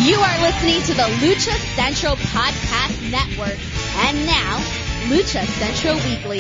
You are listening to the Lucha Central Podcast Network. And now, Lucha Central Weekly.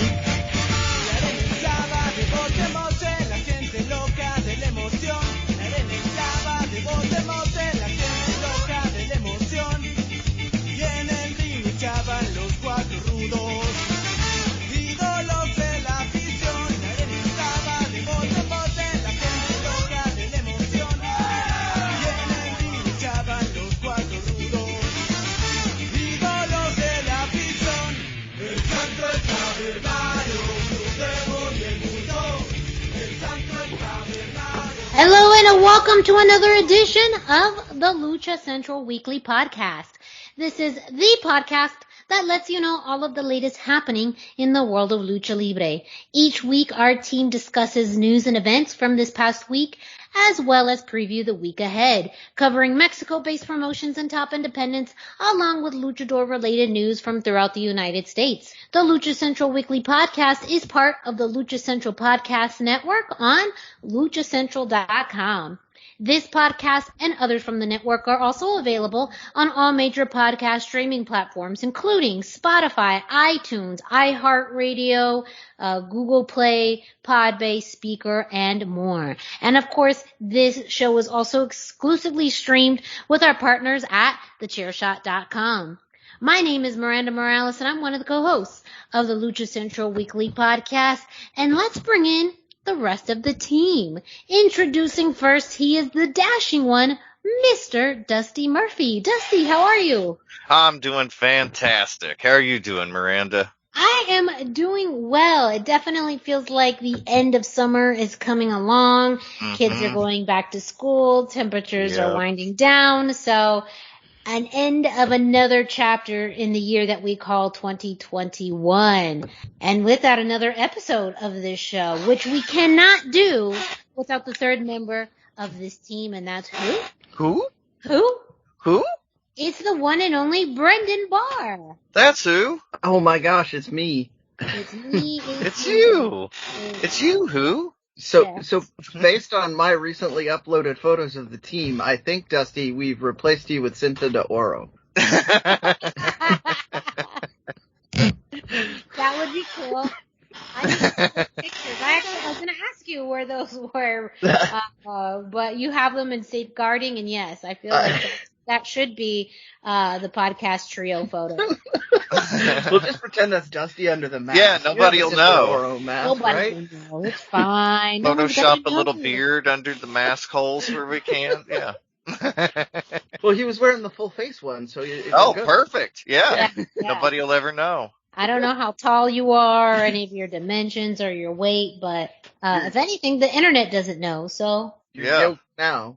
Hello and welcome to another edition of the Lucha Central Weekly Podcast. This is the podcast that lets you know all of the latest happening in the world of Lucha Libre. Each week our team discusses news and events from this past week, as well as preview the week ahead, covering Mexico-based promotions and top independents, along with luchador-related news from throughout the United States. The Lucha Central Weekly Podcast is part of the Lucha Central Podcast Network on luchacentral.com. This podcast and others from the network are also available on all major podcast streaming platforms, including Spotify, iTunes, iHeartRadio, Google Play, Podbase, Speaker, and more. And of course, this show is also exclusively streamed with our partners at thechairshot.com. My name is Miranda Morales, and I'm one of the co-hosts of the Lucha Central Weekly Podcast. And let's bring in the rest of the team. Introducing first, he is the dashing one, Mr. Dusty Murphy. Dusty, how are you? I'm doing fantastic. How are you doing, Miranda? I am doing well. It definitely feels like the end of summer is coming along. Kids are going back to school. Temperatures are winding down. So an end of another chapter in the year that we call 2021. And with that, another episode of this show, which we cannot do without the third member of this team, and that's who? Who? It's the one and only Brendan Barr. That's who. Oh my gosh, it's me. It's me. It's you. It's you, who? So based on my recently uploaded photos of the team, I think, Dusty, we've replaced you with Cinta de Oro. That would be cool. I need pictures. I was going to ask you where those were, but you have them in safeguarding, and yes, I feel like that should be the podcast trio photo. We'll just pretend that's Dusty under the mask. Yeah, nobody will know. Nobody will know. It's fine. Photoshop a little beard under the mask holes where we can. Yeah. Well, he was wearing the full face one, so good. Perfect. Yeah. Nobody will ever know. I don't know how tall you are, any of your dimensions or your weight, but if anything, the internet doesn't know. So now.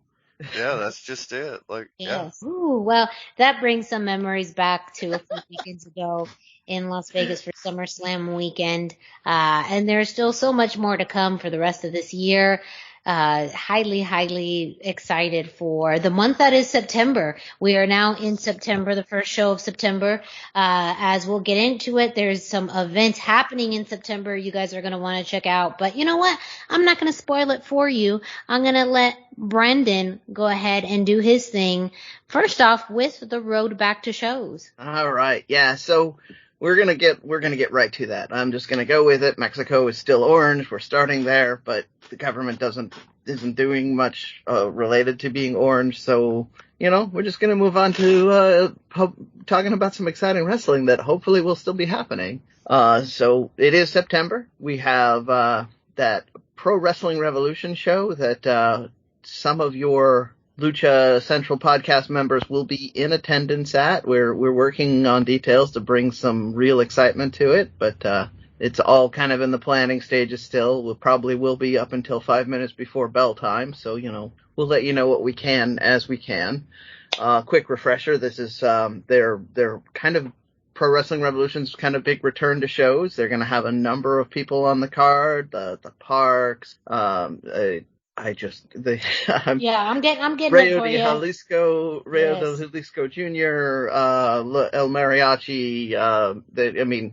Yeah, that's just it. Yes. Ooh, well, that brings some memories back to a few weekends ago in Las Vegas for SummerSlam weekend. And there's still so much more to come for the rest of this year. Highly excited for the month that is September. We are now in September, the first show of September. As we'll get into it, there's some events happening in September you guys are going to want to check out. But you know what? I'm not going to spoil it for you. I'm going to let Brendan go ahead and do his thing. First off, with the road back to shows. All right. Yeah. So we're going to get right to that. I'm just going to go with it. Mexico is still orange. We're starting there, but the government isn't doing much related to being orange. So, we're just going to move on to talking about some exciting wrestling that hopefully will still be happening. So it is September. We have that Pro Wrestling Revolution show that some of your Lucha Central podcast members will be in attendance at. We're working on details to bring some real excitement to it, but it's all kind of in the planning stages still. We'll probably be up until 5 minutes before bell time, so we'll let you know what we can as we can. Quick refresher: this is their kind of Pro Wrestling Revolution's kind of big return to shows. They're going to have a number of people on the card, the Parks. I'm getting Rayo de Jalisco, del Jalisco Jr., El Mariachi.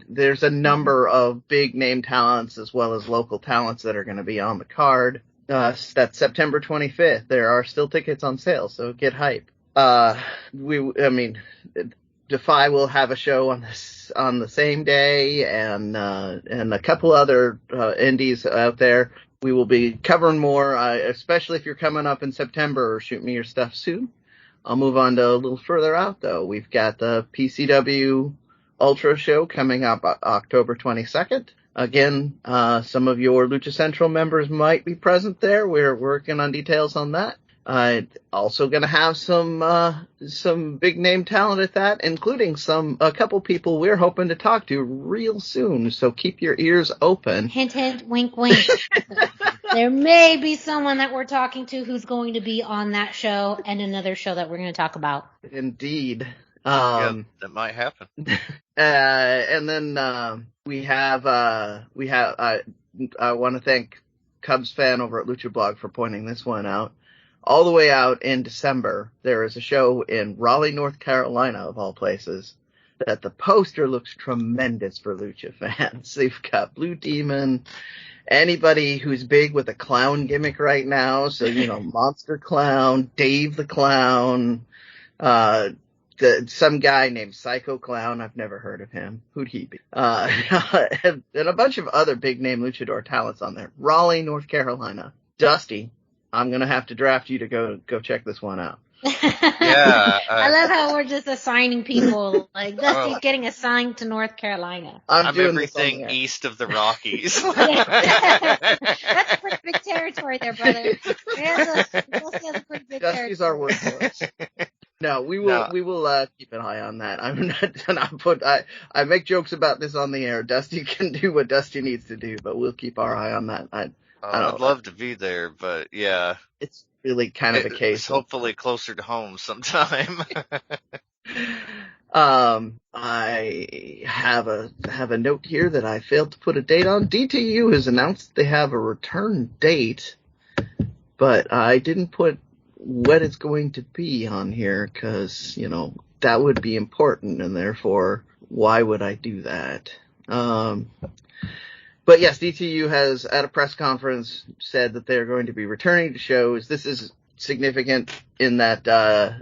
There's a number of big name talents as well as local talents that are going to be on the card. That's September 25th. There are still tickets on sale, so get hype. Defy will have a show on the same day, and a couple other indies out there. We will be covering more, especially if you're coming up in September or shoot me your stuff soon. I'll move on to a little further out, though. We've got the PCW Ultra show coming up October 22nd. Again, some of your Lucha Central members might be present there. We're working on details on that. Also going to have some big name talent at that, including a couple people we're hoping to talk to real soon. So keep your ears open. Hint, hint, wink, wink. There may be someone that we're talking to who's going to be on that show and another show that we're going to talk about. Indeed. Yeah, that might happen. And then I want to thank Cubs fan over at Lucha Blog for pointing this one out. All the way out in December, there is a show in Raleigh, North Carolina, of all places, that the poster looks tremendous for Lucha fans. They've got Blue Demon, anybody who's big with a clown gimmick right now. So, Monster Clown, Dave the Clown, some guy named Psycho Clown. I've never heard of him. Who'd he be? And a bunch of other big name luchador talents on there. Raleigh, North Carolina. Dusty, I'm going to have to draft you to go check this one out. Yeah. I love how we're just assigning people. Like, Dusty's getting assigned to North Carolina. I'm everything east of the Rockies. That's pretty big territory there, brother. Dusty has a pretty big Dusty's territory. our workhorse. No, we will keep an eye on that. I'm not I make jokes about this on the air. Dusty can do what Dusty needs to do, but we'll keep our eye on that. I'd love to be there, but yeah. It's really kind of the case. It's hopefully closer to home sometime. I have a note here that I failed to put a date on. DTU has announced they have a return date, but I didn't put what it's going to be on here because, that would be important, and therefore, why would I do that? But yes, DTU has, at a press conference, said that they're going to be returning to shows. This is significant in that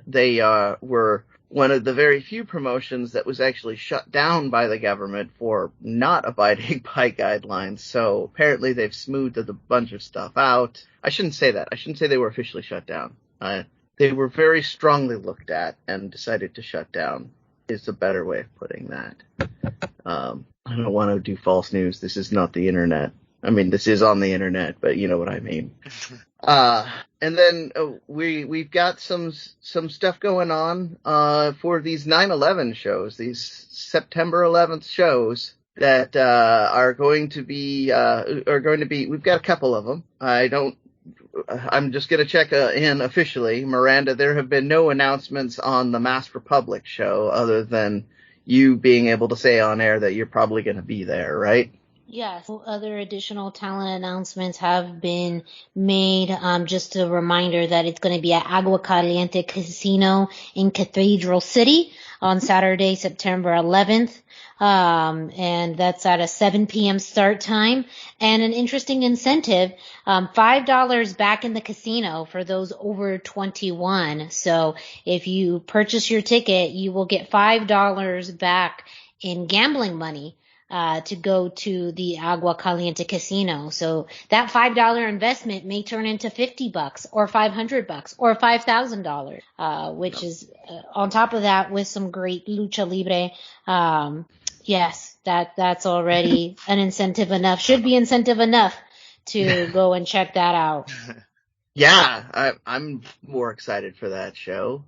they were one of the very few promotions that was actually shut down by the government for not abiding by guidelines. So apparently they've smoothed a bunch of stuff out. I shouldn't say that. I shouldn't say they were officially shut down. They were very strongly looked at and decided to shut down is a better way of putting that. I don't want to do false news. This is not the internet. I mean, this is on the internet, but you know what I mean. And then we've got some stuff going on for these 9/11 shows, these September 11th shows that are going to be. We've got a couple of them. I'm just going to check in officially. Miranda, there have been no announcements on the Masked Republic show other than you being able to say on air that you're probably going to be there, right? Yes. Other additional talent announcements have been made. Just a reminder that it's going to be at Agua Caliente Casino in Cathedral City on Saturday, September 11th. And that's at a 7 p.m. start time. And an interesting incentive, $5 back in the casino for those over 21. So if you purchase your ticket, you will get $5 back in gambling money to go to the Agua Caliente Casino. So that $5 investment may turn into $50 or $500 or $5,000, which is on top of that with some great Lucha Libre. Yes, that's already an incentive enough. Should be incentive enough to go and check that out. Yeah, I'm more excited for that show.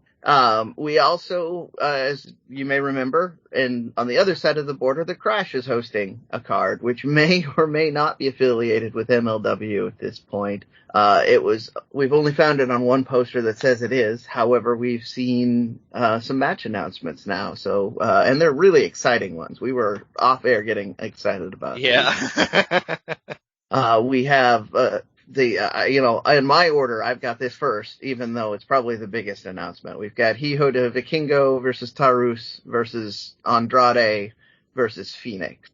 We also, as you may remember, and on the other side of the border, the Crash is hosting a card, which may or may not be affiliated with MLW at this point. We've only found it on one poster that says it is. However, we've seen, some match announcements now. So, and they're really exciting ones. We were off air getting excited about we have, in my order, I've got this first, even though it's probably the biggest announcement. We've got Hijo de Vikingo versus Taurus versus Andrade versus Fenix.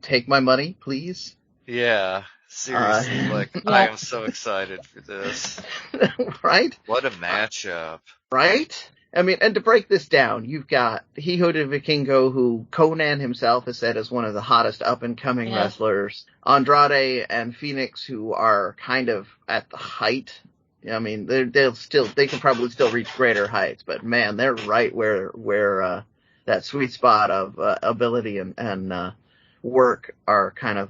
Take my money, please. Yeah. Seriously, I am so excited for this. Right? What a matchup. Right? I mean, and to break this down, you've got Hijo de Vikingo, who Conan himself has said is one of the hottest up-and-coming wrestlers. Andrade and Fenix, who are kind of at the height. I mean, they can probably still reach greater heights, but man, they're right where that sweet spot of ability and work are kind of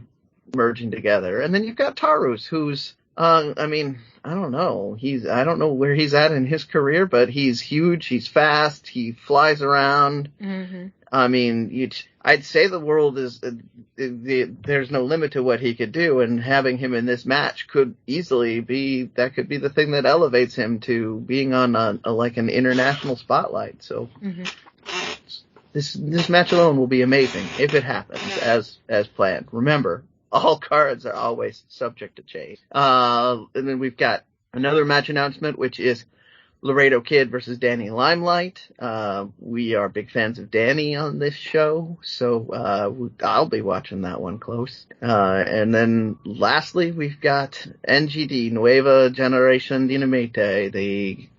merging together. And then you've got Taurus, who's I mean, I don't know. I don't know where he's at in his career, but he's huge. He's fast. He flies around. Mm-hmm. I mean, I'd say the world is, there's no limit to what he could do, and having him in this match could easily be the thing that elevates him to being on like an international spotlight. So this match alone will be amazing if it happens as planned. Remember, all cards are always subject to change. And then we've got another match announcement, which is Laredo Kid versus Danny Limelight. We are big fans of Danny on this show, so I'll be watching that one close. And then lastly, we've got NGD, Nueva Generación Dinamite, the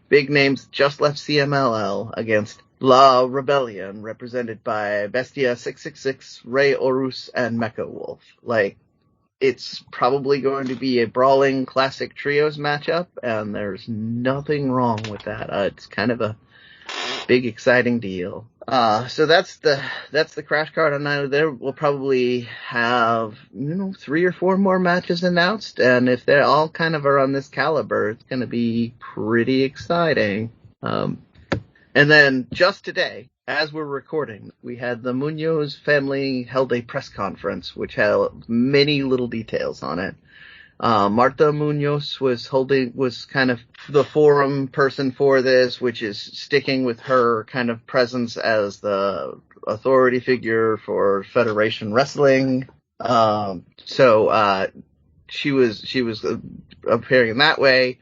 big names just left CMLL against La Rebellion, represented by Bestia 666, Rey Horus, and Mecha Wolf. Like, it's probably going to be a brawling classic trios matchup, and there's nothing wrong with that. It's kind of a big, exciting deal. So that's the crash card on night. There we'll probably have 3 or 4 more matches announced, and if they all kind of are on this caliber, it's going to be pretty exciting. And then just today, as we're recording, we had the Munoz family held a press conference, which had many little details on it. Marta Munoz was kind of the forum person for this, which is sticking with her kind of presence as the authority figure for Federation Wrestling. So she was appearing in that way.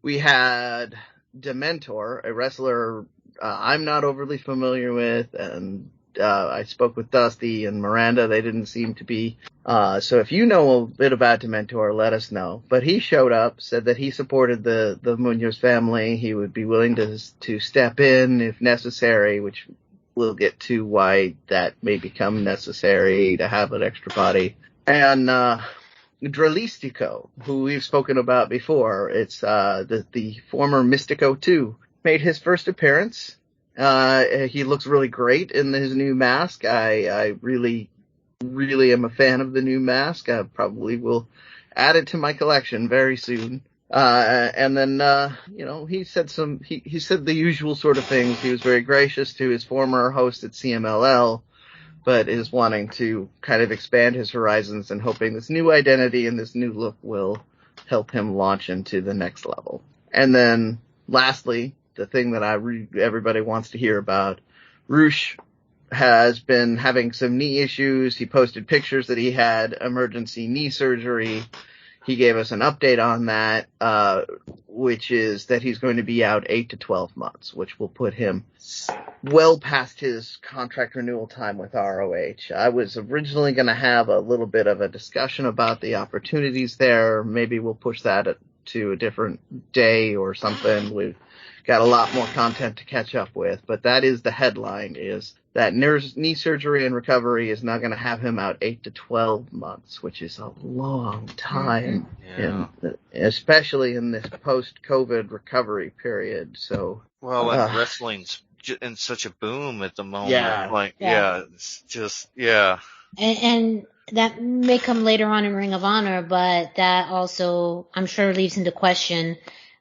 We had Dementor, a wrestler I'm not overly familiar with, and I spoke with Dusty and Miranda. They didn't seem to be. So if you know a bit about Dementor, let us know. But he showed up, said that he supported the Munoz family. He would be willing to step in if necessary, which we'll get to why that may become necessary to have an extra body. And Dralistico, who we've spoken about before, it's the former Mystico 2. Made his first appearance. He looks really great in his new mask. I really, really am a fan of the new mask. I probably will add it to my collection very soon. And then, he said he said the usual sort of things. He was very gracious to his former host at CMLL, but is wanting to kind of expand his horizons and hoping this new identity and this new look will help him launch into the next level. And then lastly, the thing that everybody wants to hear about, Rush has been having some knee issues. He posted pictures that he had emergency knee surgery. He gave us an update on that, which is that he's going to be out 8 to 12 months, which will put him well past his contract renewal time with ROH. I was originally going to have a little bit of a discussion about the opportunities there. Maybe we'll push that to a different day or something. We've got a lot more content to catch up with, but that is the headline, is that knee surgery and really is now going to have him out 8 to 12 months, which is a long time, especially in this post-COVID recovery period. So, and wrestling's in such a boom at the moment. It's just, And that may come later on in Ring of Honor, but that also, I'm sure, leaves into question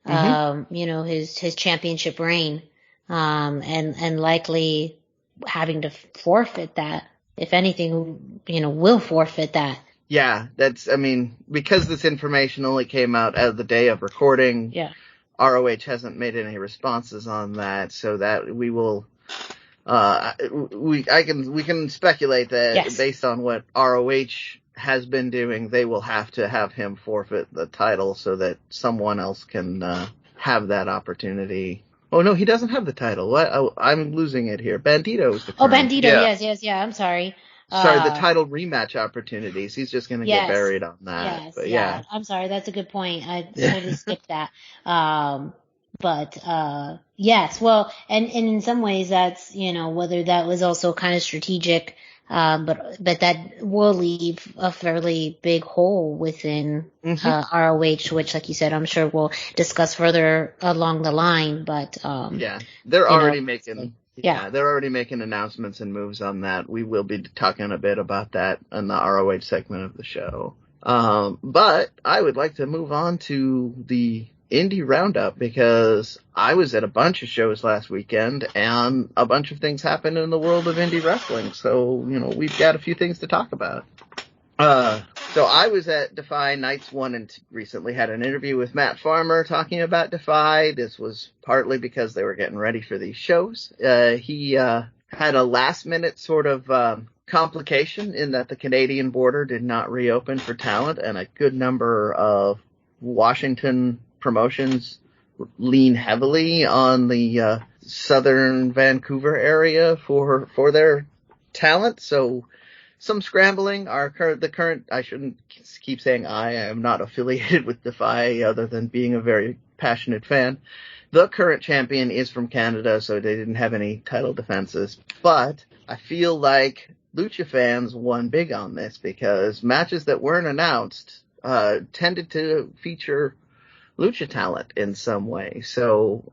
his championship reign, and likely having to forfeit that. If anything, will forfeit that. Yeah, because this information only came out as the day of recording. Yeah. ROH hasn't made any responses on that, so that we will, we can speculate that based on what ROH has been doing, they will have to have him forfeit the title so that someone else can have that opportunity. Oh no, he doesn't have the title. What? I'm losing it here. Bandito is the current. Oh, Bandito, yes. I'm sorry. Sorry, the title rematch opportunities. He's just going to get buried on that. Yes, but yeah. I'm sorry. That's a good point. I totally skipped that. Yes. Well, and in some ways that's, whether that was also kind of strategic, but that will leave a fairly big hole within, ROH, which, like you said, I'm sure we'll discuss further along the line, but, they're already making, they're already making announcements and moves on that. We will be talking a bit about that in the ROH segment of the show. But I would like to move on to the indie roundup because I was at a bunch of shows last weekend and a bunch of things happened in the world of indie wrestling. So, we've got a few things to talk about. So I was at Defy Nights 1 and 2 recently, had an interview with Matt Farmer talking about Defy. This was partly because they were getting ready for these shows. He had a last minute sort of complication in that the Canadian border did not reopen for talent, and a good number of Washington promotions lean heavily on the southern Vancouver area for their talent. So some scrambling. I shouldn't keep saying I am not affiliated with Defy other than being a very passionate fan. The current champion is from Canada, so they didn't have any title defenses. But I feel like Lucha fans won big on this because matches that weren't announced tended to feature Lucha talent in some way. So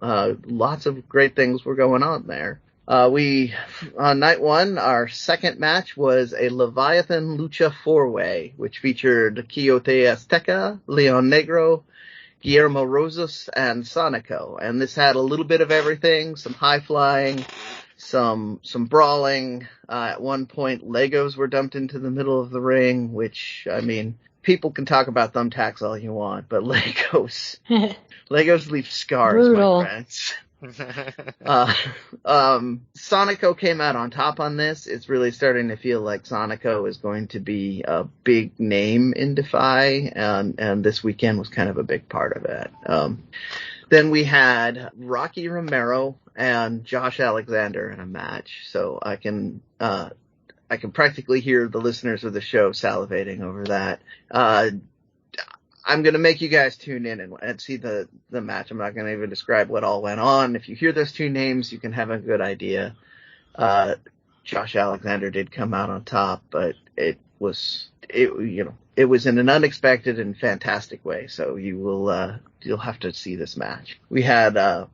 lots of great things were going on there. On night 1, our second match was a Leviathan Lucha 4-way, which featured Quixote Azteca, Leon Negro, Guillermo Rosas, and Sonico. And this had a little bit of everything, some high flying, some brawling. At one point, Legos were dumped into the middle of the ring, which, people can talk about thumbtacks all you want, but Legos leave scars, brutal. My friends. Sonico came out on top on this. It's really starting to feel like Sonico is going to be a big name in Defy, and this weekend was kind of a big part of it. Then we had Rocky Romero and Josh Alexander in a match, so I can practically hear the listeners of the show salivating over that. I'm going to make you guys tune in and see the match. I'm not going to even describe what all went on. If you hear those two names, you can have a good idea. Josh Alexander did come out on top, but it was in an unexpected and fantastic way. So you'll have to see this match. We had a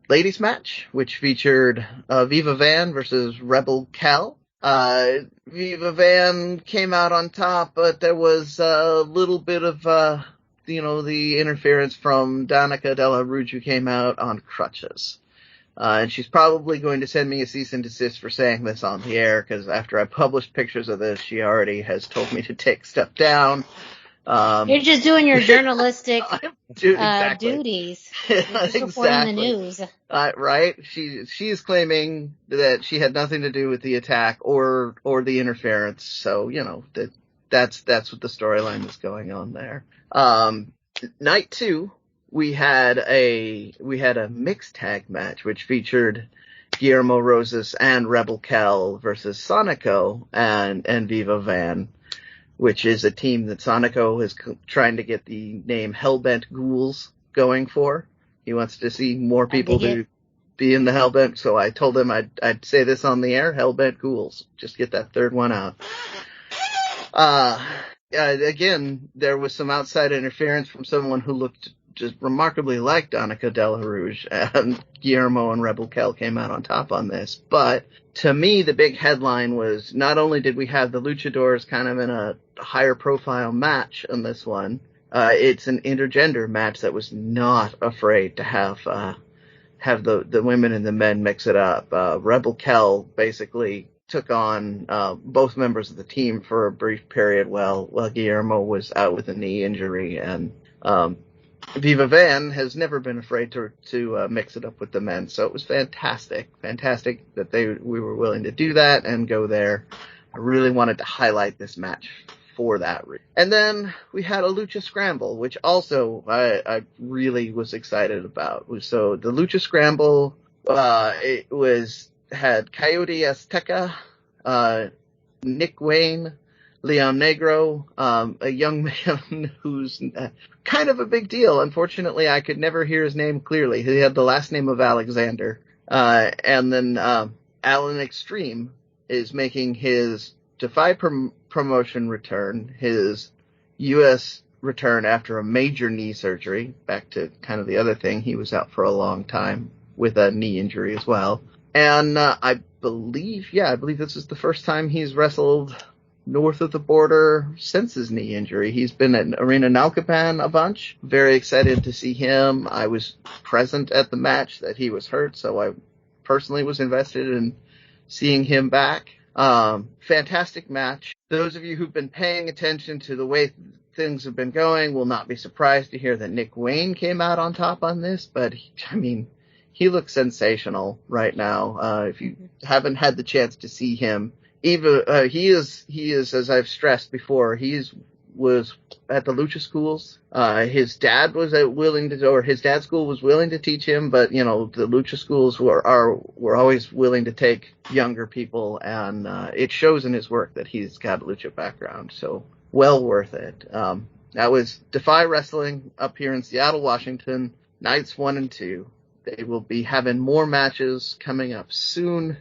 ladies match, which featured Viva Van versus Rebel Cal. Viva Van came out on top, but there was a little bit of, the interference from Danica Della Rouge, who came out on crutches. And she's probably going to send me a cease and desist for saying this on the air, because after I published pictures of this, she already has told me to take stuff down. You're just doing your journalistic duties. You're just reporting the news. Right? She is claiming that she had nothing to do with the attack or the interference. So, that's what the storyline is going on there. Night 2, we had a mixed tag match, which featured Guillermo Rosas and Rebel Cal versus Sonico and Viva Van, which is a team that Sonico is trying to get the name Hellbent Ghouls going for. He wants to see more people to be in the Hellbent, so I told him I'd say this on the air, Hellbent Ghouls. Just get that third one out. Again, there was some outside interference from someone who looked just remarkably like Danica Della Rouge, and Guillermo and Rebel Cal came out on top on this. But to me, the big headline was not only did we have the Luchadors kind of in a higher profile match in this one, it's an intergender match that was not afraid to have the women and the men mix it up. Rebel Cal basically took on both members of the team for a brief period while Guillermo was out with a knee injury, and Viva Van has never been afraid to mix it up with the men, so it was fantastic that we were willing to do that and go there. I really wanted to highlight this match for that reason. And then we had a Lucha Scramble, which also I really was excited about. So the Lucha Scramble, had Coyote Azteca Nick Wayne, Leon Negro, a young man who's kind of a big deal. Unfortunately, I could never hear his name clearly. He had the last name of Alexander. And then Alan Extreme is making his Defy promotion return, his U.S. return after a major knee surgery. Back to kind of the other thing, he was out for a long time with a knee injury as well. And I believe this is the first time he's wrestled north of the border since his knee injury. He's been at Arena Naucalpan a bunch. Very excited to see him. I was present at the match that he was hurt, so I personally was invested in seeing him back. Fantastic match. Those of you who've been paying attention to the way things have been going will not be surprised to hear that Nick Wayne came out on top on this, but he looks sensational right now. If you haven't had the chance to see him, even he is, as I've stressed before, was at the Lucha schools. His dad was his dad's school was willing to teach him, but the Lucha schools were always willing to take younger people, and it shows in his work that he's got a Lucha background. So well worth it. That was Defy Wrestling up here in Seattle, Washington, nights 1 and 2. They will be having more matches coming up soon,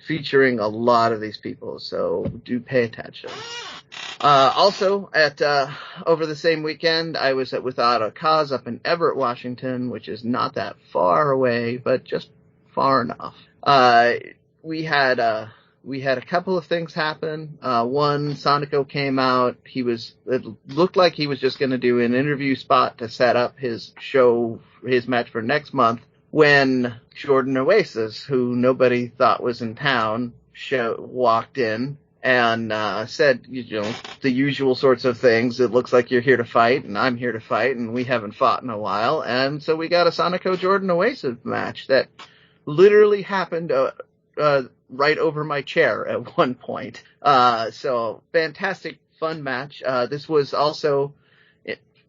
featuring a lot of these people, so do pay attention. Also, over the same weekend, I was at Without a Cause up in Everett, Washington, which is not that far away, but just far enough. We had a couple of things happen. One, Sonico came out. It looked like he was just going to do an interview spot to set up his match for next month, when Jordan Oasis, who nobody thought was in town, walked in and said, the usual sorts of things. It looks like you're here to fight, and I'm here to fight, and we haven't fought in a while. And so we got a Sonico Jordan Oasis match that literally happened right over my chair at one point. So fantastic, fun match. This was also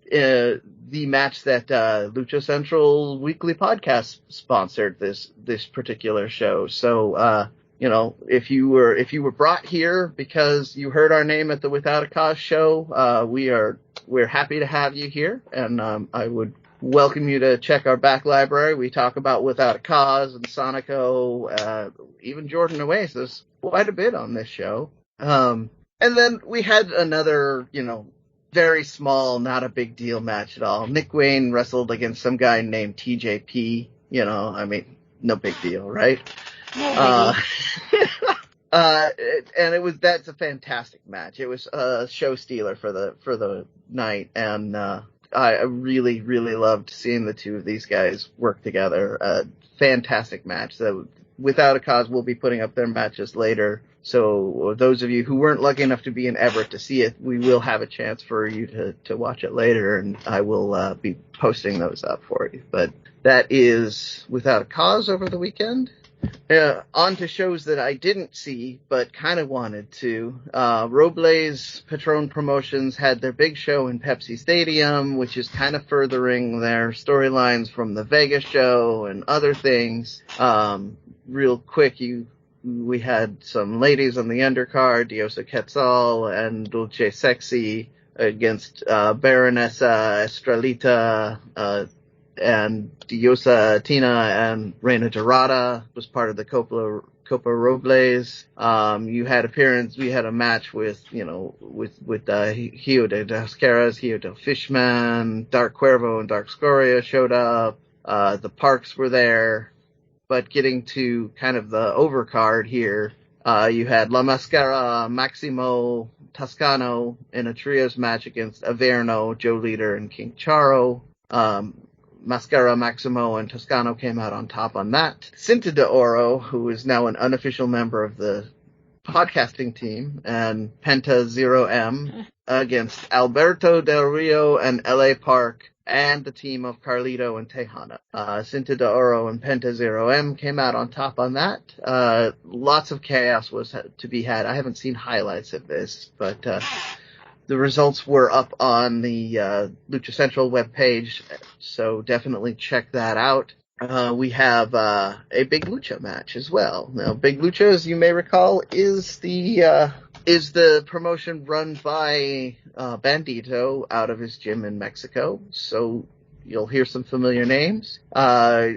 the match that Lucha Central Weekly podcast sponsored this particular show. So if you were brought here because you heard our name at the Without a Cause show, we're happy to have you here, and I would welcome you to check our back library. We talk about Without a Cause and Sonico, even Jordan Oasis quite a bit on this show. And then we had another, very small, not a big deal match at all. Nick Wayne wrestled against some guy named TJP. No big deal, right? No big deal. And that's a fantastic match. It was a show stealer for the night, and I really, really loved seeing the two of these guys work together. Fantastic match. So Without a Cause, we'll be putting up their matches later. So those of you who weren't lucky enough to be in Everett to see it, we will have a chance for you to watch it later, and I will be posting those up for you. But that is Without a Cause over the weekend. On to shows that I didn't see, but kind of wanted to. Robles Patron Promotions had their big show in Pepsi Stadium, which is kind of furthering their storylines from the Vegas show and other things. Real quick, we had some ladies on the undercard, Diosa Quetzal and Dulce Sexy against Baronessa Estrelita, and Diosa Tina and Reina Dorada was part of the Copa Robles. We had a match with Hio de Las Caras, Hio del Fishman, Dark Cuervo and Dark Scoria showed up. The Parks were there. But getting to kind of the overcard here, you had La Mascara, Maximo, Toscano in a trios match against Averno, Joe Leader, and King Charo. Mascara, Maximo, and Toscano came out on top on that. Cinta de Oro, who is now an unofficial member of the podcasting team, and Penta 0M against Alberto Del Rio and LA Park, and the team of Carlito and Tejana. Cinta de Oro and Penta 0M came out on top on that. Lots of chaos was to be had. I haven't seen highlights of this, but the results were up on the Lucha Central webpage, so definitely check that out. We have a Big Lucha match as well. Now, Big Lucha, as you may recall, is the is the promotion run by Bandito out of his gym in Mexico. So you'll hear some familiar names. I'll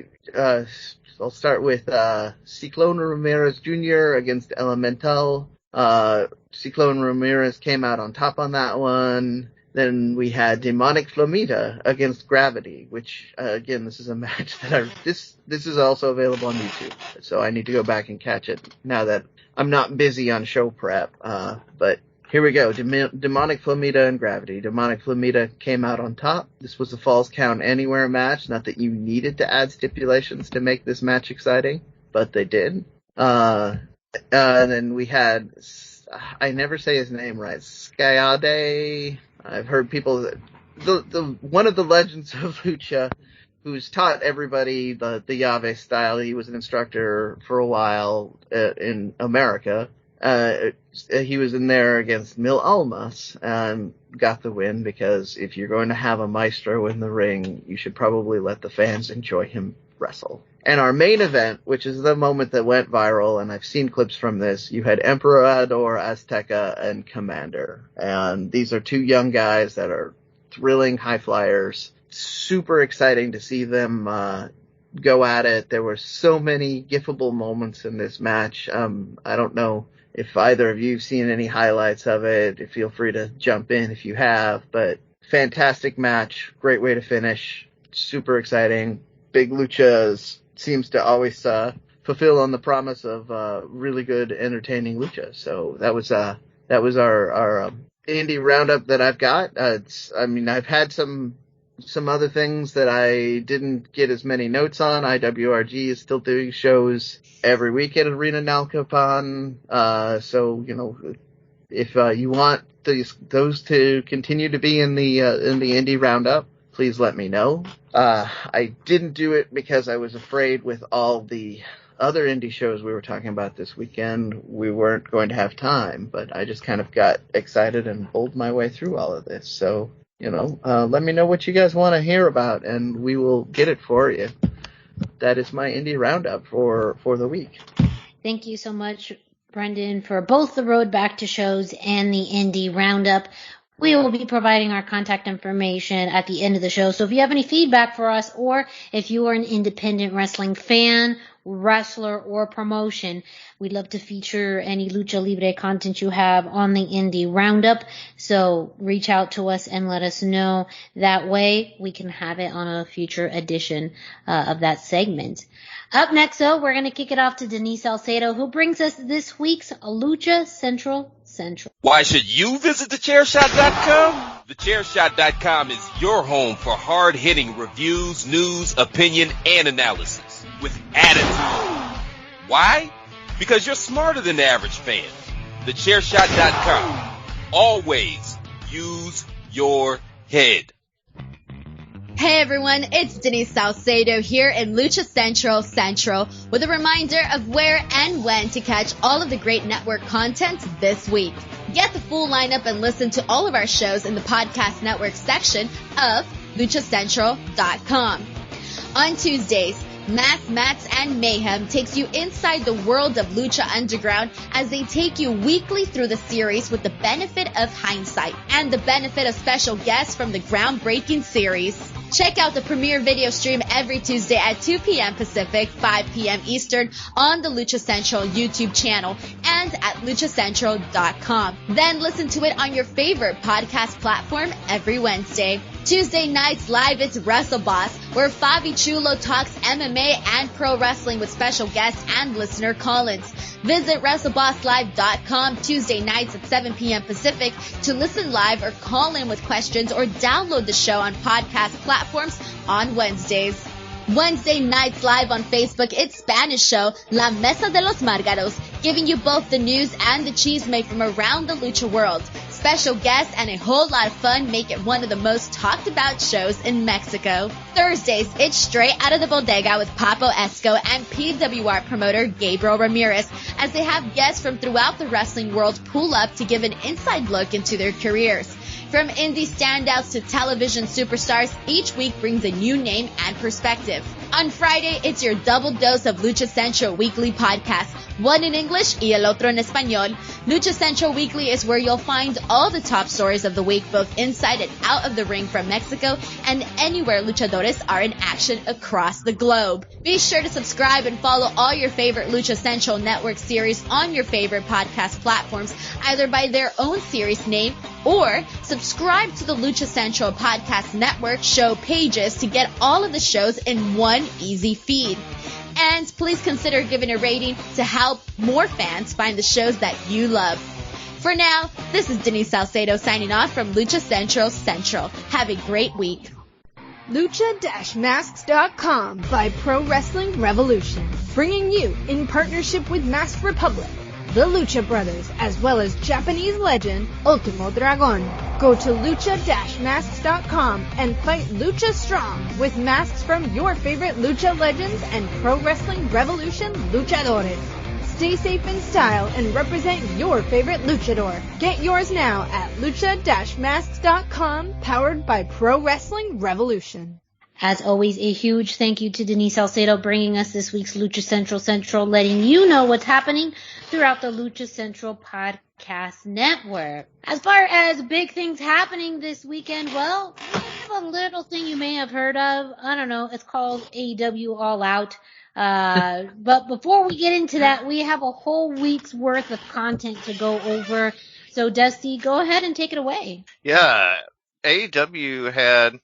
start with Ciclón Ramirez Jr. against Elemental. Ciclón Ramirez came out on top on that one. Then we had Demonic Flamita against Gravity, which, again, this is a match that this is also available on YouTube. So I need to go back and catch it now that I'm not busy on show prep. But here we go. Demonic Flamita and Gravity. Demonic Flamita came out on top. This was a Falls Count Anywhere match. Not that you needed to add stipulations to make this match exciting, but they did. And then we had, I never say his name right, Skyade. I've heard people, one of the legends of Lucha, who's taught everybody the Llave style. He was an instructor for a while in America. He was in there against Mil Almas and got the win, because if you're going to have a maestro in the ring, you should probably let the fans enjoy him wrestle. And our main event, which is the moment that went viral, and I've seen clips from this, you had Emperador Azteca and Commander. And these are two young guys that are thrilling high flyers. Super exciting to see them go at it. There were so many gifable moments in this match. I don't know if either of you have seen any highlights of it. Feel free to jump in if you have. But fantastic match. Great way to finish. Super exciting. Big Lucha seems to always fulfill on the promise of really good, entertaining lucha. So that was our indie roundup that I've got. I've had some other things that I didn't get as many notes on. IWRG is still doing shows every week at Arena Nalcapan. So if you want those to continue to be in the indie roundup, please let me know. I didn't do it because I was afraid with all the other indie shows we were talking about this weekend, we weren't going to have time, but I just kind of got excited and bowled my way through all of this. So, let me know what you guys want to hear about, and we will get it for you. That is my indie roundup for the week. Thank you so much, Brendan, for both the Road Back to shows and the indie roundup. We will be providing our contact information at the end of the show. So if you have any feedback for us, or if you are an independent wrestling fan, wrestler, or promotion, we'd love to feature any Lucha Libre content you have on the indie roundup. So reach out to us and let us know. That way we can have it on a future edition of that segment. Up next, though, we're going to kick it off to Denise Salcedo, who brings us this week's Lucha Central. Why should you visit thechairshot.com? Thechairshot.com is your home for hard-hitting reviews, news, opinion, and analysis with attitude. Why? Because you're smarter than the average fan. Thechairshot.com. Always use your head. Hey everyone, it's Denise Salcedo here in Lucha Central with a reminder of where and when to catch all of the great network content this week. Get the full lineup and listen to all of our shows in the podcast network section of luchacentral.com. On Tuesdays, Mass Mats and Mayhem takes you inside the world of Lucha Underground as they take you weekly through the series with the benefit of hindsight and the benefit of special guests from the groundbreaking series. Check out the premiere video stream every Tuesday at 2 p.m. Pacific, 5 p.m. Eastern on the Lucha Central YouTube channel and at luchacentral.com. Then listen to it on your favorite podcast platform every Wednesday. Tuesday nights live, it's Wrestle Boss, where Fabi Chulo talks MMA and pro wrestling with special guests and listener call-ins. Visit WrestleBossLive.com Tuesday nights at 7 p.m. Pacific to listen live or call in with questions, or download the show on podcast platforms on Wednesdays. Wednesday nights live on Facebook, it's Spanish show La Mesa de los Márgaros, giving you both the news and the chisme from around the lucha world. Special guests and a whole lot of fun make it one of the most talked about shows in Mexico. Thursdays, it's Straight Out of the Bodega with Papo Esco and PWR promoter Gabriel Ramirez, as they have guests from throughout the wrestling world pull up to give an inside look into their careers. From indie standouts to television superstars, each week brings a new name and perspective. On Friday, it's your double dose of Lucha Central Weekly podcast. One in English y el otro en español. Lucha Central Weekly is where you'll find all the top stories of the week, both inside and out of the ring from Mexico and anywhere luchadores are in action across the globe. Be sure to subscribe and follow all your favorite Lucha Central Network series on your favorite podcast platforms, either by their own series name or subscribe to the Lucha Central Podcast Network show pages to get all of the shows in one easy feed. And please consider giving a rating to help more fans find the shows that you love. For now, this is Denise Salcedo signing off from Lucha Central. Have a great week. Lucha-Masks.com by Pro Wrestling Revolution, bringing you, in partnership with Mask Republic, the Lucha Brothers, as well as Japanese legend Ultimo Dragon. Go to Lucha-Masks.com and fight Lucha Strong with masks from your favorite Lucha legends and Pro Wrestling Revolution luchadores. Stay safe in style and represent your favorite luchador. Get yours now at Lucha-Masks.com, powered by Pro Wrestling Revolution. As always, a huge thank you to Denise Salcedo bringing us this week's Lucha Central, letting you know what's happening throughout the Lucha Central Podcast Network. As far as big things happening this weekend, well, we have a little thing you may have heard of. I don't know. It's called AEW All Out. But before we get into that, we have a whole week's worth of content to go over. So, Dusty, go ahead and take it away. Yeah, AEW had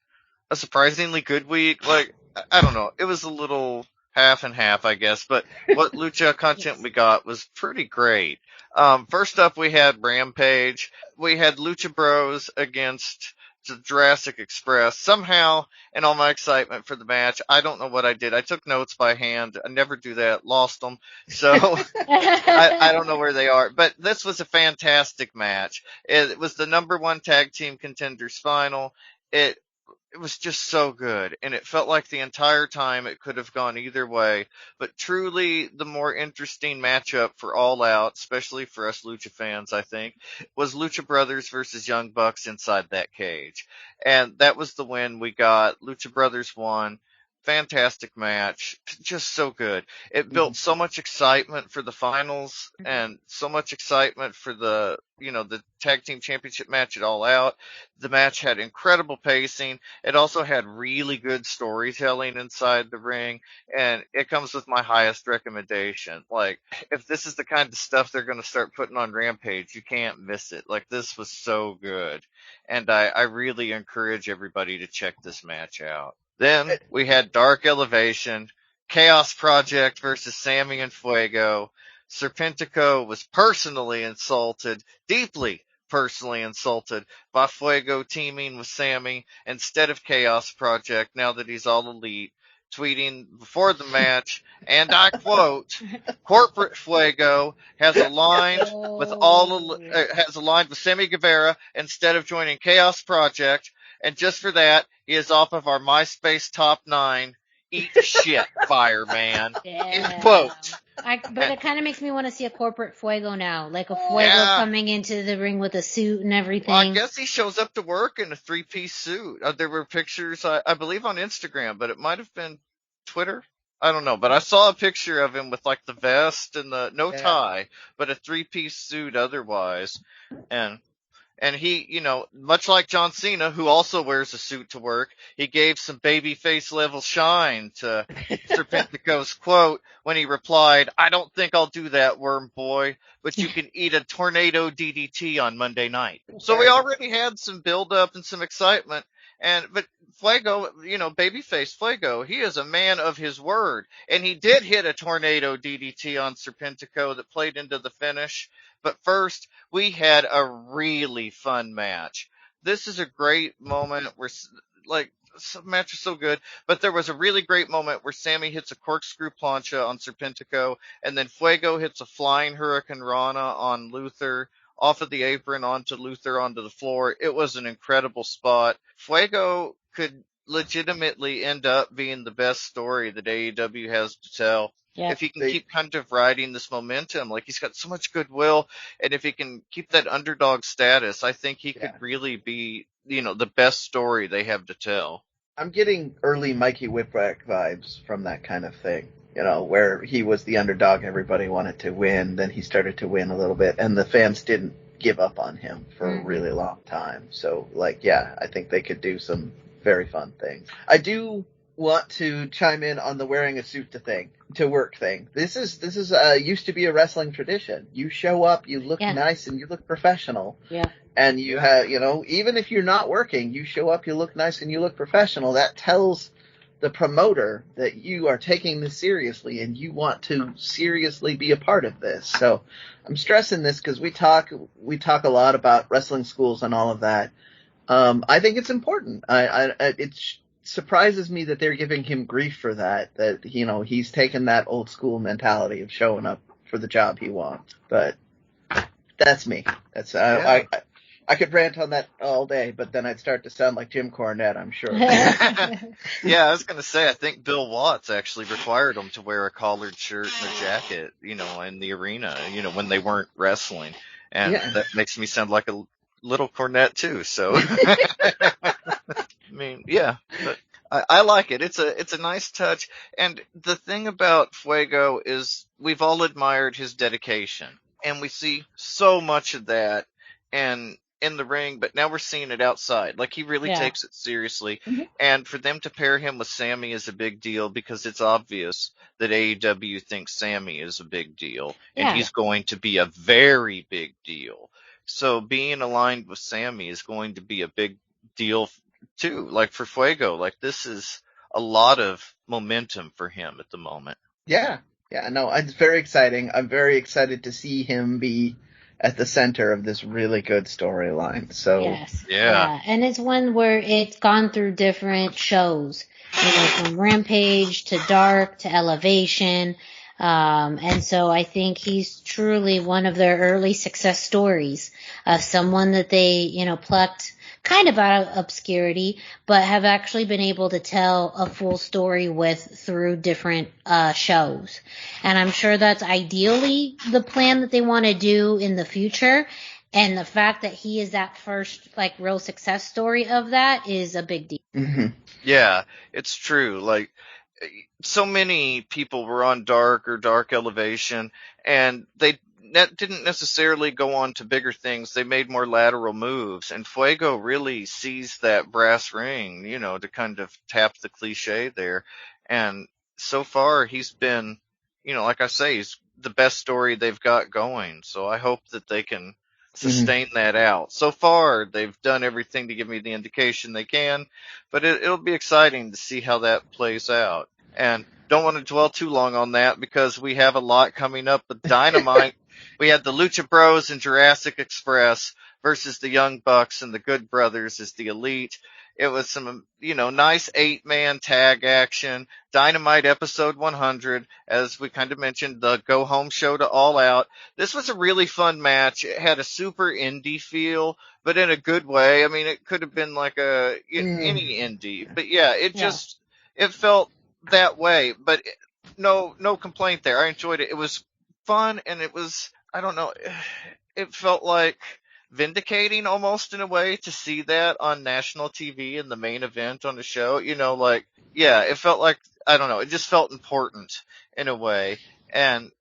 a surprisingly good week. Like, I don't know. It was a little half and half, I guess, but what Lucha content we got was pretty great. First up, we had Rampage. We had Lucha Bros against the Jurassic Express. Somehow, in all my excitement for the match, I don't know what I did. I took notes by hand. I never do that. Lost them. So I don't know where they are. But this was a fantastic match. It was the number one tag team contenders final. It was just so good, and it felt like the entire time it could have gone either way. But truly, the more interesting matchup for All Out, especially for us Lucha fans, I think, was Lucha Brothers versus Young Bucks inside that cage. And that was the win we got. Lucha Brothers won. Fantastic match. Just so good. It built so much excitement for the finals and so much excitement for the tag team championship match at All Out. The match had incredible pacing. It also had really good storytelling inside the ring, and it comes with my highest recommendation. Like, if this is the kind of stuff they're going to start putting on Rampage, you can't miss it. Like, this was so good. And I really encourage everybody to check this match out. Then we had Dark Elevation, Chaos Project versus Sammy and Fuego. Serpentico was personally insulted, deeply personally insulted, by Fuego teaming with Sammy instead of Chaos Project now that he's all elite, tweeting before the match, and I quote, "Corporate Fuego has aligned with Sammy Guevara instead of joining Chaos Project, and just for that, he is off of our MySpace top 9. Eat shit, fireman." Yeah. Quote. But it kind of makes me want to see a corporate Fuego now, like a Fuego coming into the ring with a suit and everything. Well, I guess he shows up to work in a 3-piece suit. There were pictures, I believe, on Instagram, but it might have been Twitter. I don't know, but I saw a picture of him with like the vest and the tie, but a 3-piece suit otherwise, and he, much like John Cena, who also wears a suit to work, he gave some babyface level shine to Serpentico's quote when he replied, "I don't think I'll do that, worm boy, but you can eat a tornado DDT on Monday night." So we already had some build up and some excitement. But Fuego, babyface Fuego, he is a man of his word. And he did hit a tornado DDT on Serpentico that played into the finish. But first, we had a really fun match. This is a great moment where, the match is so good, but there was a really great moment where Sammy hits a corkscrew plancha on Serpentico, and then Fuego hits a flying Hurricane Rana on Luther, off of the apron onto Luther onto the floor. It was an incredible spot. Fuego could legitimately end up being the best story that AEW has to tell. Yeah, if he can keep kind of riding this momentum, like he's got so much goodwill, and if he can keep that underdog status, I think he could really be, the best story they have to tell. I'm getting early Mikey Whipwreck vibes from that kind of thing. You know, where he was the underdog, everybody wanted to win, then he started to win a little bit, and the fans didn't give up on him for a really long time. So, like, yeah, I think they could do some very fun things. I do want to chime in on the wearing a suit to work thing. This is used to be a wrestling tradition. You show up, you look nice, and you look professional. Yeah. And you have, you know, even if you're not working, you show up, you look nice, and you look professional. That tells the promoter that you are taking this seriously and you want to seriously be a part of this. So I'm stressing this because we talk a lot about wrestling schools and all of that. I think it's important. It surprises me that they're giving him grief for that, you know, he's taken that old school mentality of showing up for the job he wants. But that's me. That's, I could rant on that all day, but then I'd start to sound like Jim Cornette, I'm sure. Yeah, I was going to say, I think Bill Watts actually required them to wear a collared shirt and a jacket, you know, in the arena, you know, when they weren't wrestling. And that makes me sound like a little Cornette, too. So, I mean, yeah, but I like it. It's a nice touch. And the thing about Fuego is we've all admired his dedication. And we see so much of that. And in the ring, but now we're seeing it outside. Like, he really takes it seriously. Mm-hmm. And for them to pair him with Sammy is a big deal because it's obvious that AEW thinks Sammy is a big deal. Yeah. And he's going to be a very big deal. So being aligned with Sammy is going to be a big deal too. Like for Fuego, like this is a lot of momentum for him at the moment. Yeah. Yeah, no, it's very exciting. I'm very excited to see him be at the center of this really good storyline. So yeah, and it's one where it's gone through different shows, you know, from Rampage to Dark to Elevation, and so I think he's truly one of their early success stories, someone that they, you know, plucked kind of out of obscurity, but have actually been able to tell a full story with through different shows. And I'm sure that's ideally the plan that they want to do in the future. And the fact that he is that first, like, real success story of that is a big deal. Mm-hmm. Yeah, it's true. Like, so many people were on Dark or Dark Elevation, and they didn't necessarily go on to bigger things. They made more lateral moves, and Fuego really sees that brass ring, you know, to kind of tap the cliche there. And so far he's been, you know, like I say, he's the best story they've got going. So I hope that they can sustain that out. So far they've done everything to give me the indication they can, but it'll be exciting to see how that plays out. And don't want to dwell too long on that because we have a lot coming up with Dynamite. We had the Lucha Bros and Jurassic Express versus the Young Bucks and the Good Brothers as the Elite. It was some, you know, nice 8-man tag action. Dynamite episode 100, as we kind of mentioned, the go home show to All Out. This was a really fun match. It had a super indie feel, but in a good way. I mean, it could have been like any indie, but yeah, it felt that way, but no complaint there. I enjoyed it. It was fun, and it was, I don't know, it felt like vindicating almost in a way to see that on national TV in the main event on the show. You know, like, yeah, it felt like, I don't know, it just felt important in a way. And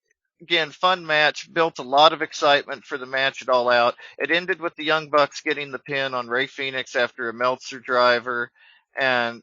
again, fun match, built a lot of excitement for the match at All Out. It ended with the Young Bucks getting the pin on Rey Fenix after a Meltzer driver, and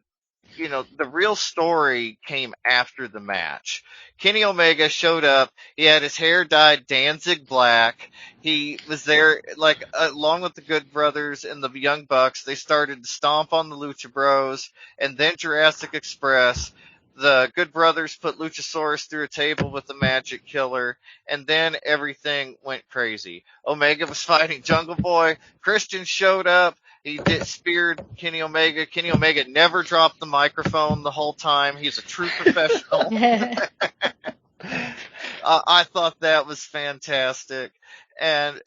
you know, the real story came after the match. Kenny Omega showed up. He had his hair dyed Danzig black. He was there, like, along with the Good Brothers and the Young Bucks. They started to stomp on the Lucha Bros, and then Jurassic Express. The Good Brothers put Luchasaurus through a table with the Magic Killer, and then everything went crazy. Omega was fighting Jungle Boy. Christian showed up. He speared Kenny Omega. Kenny Omega never dropped the microphone the whole time. He's a true professional. I thought that was fantastic. and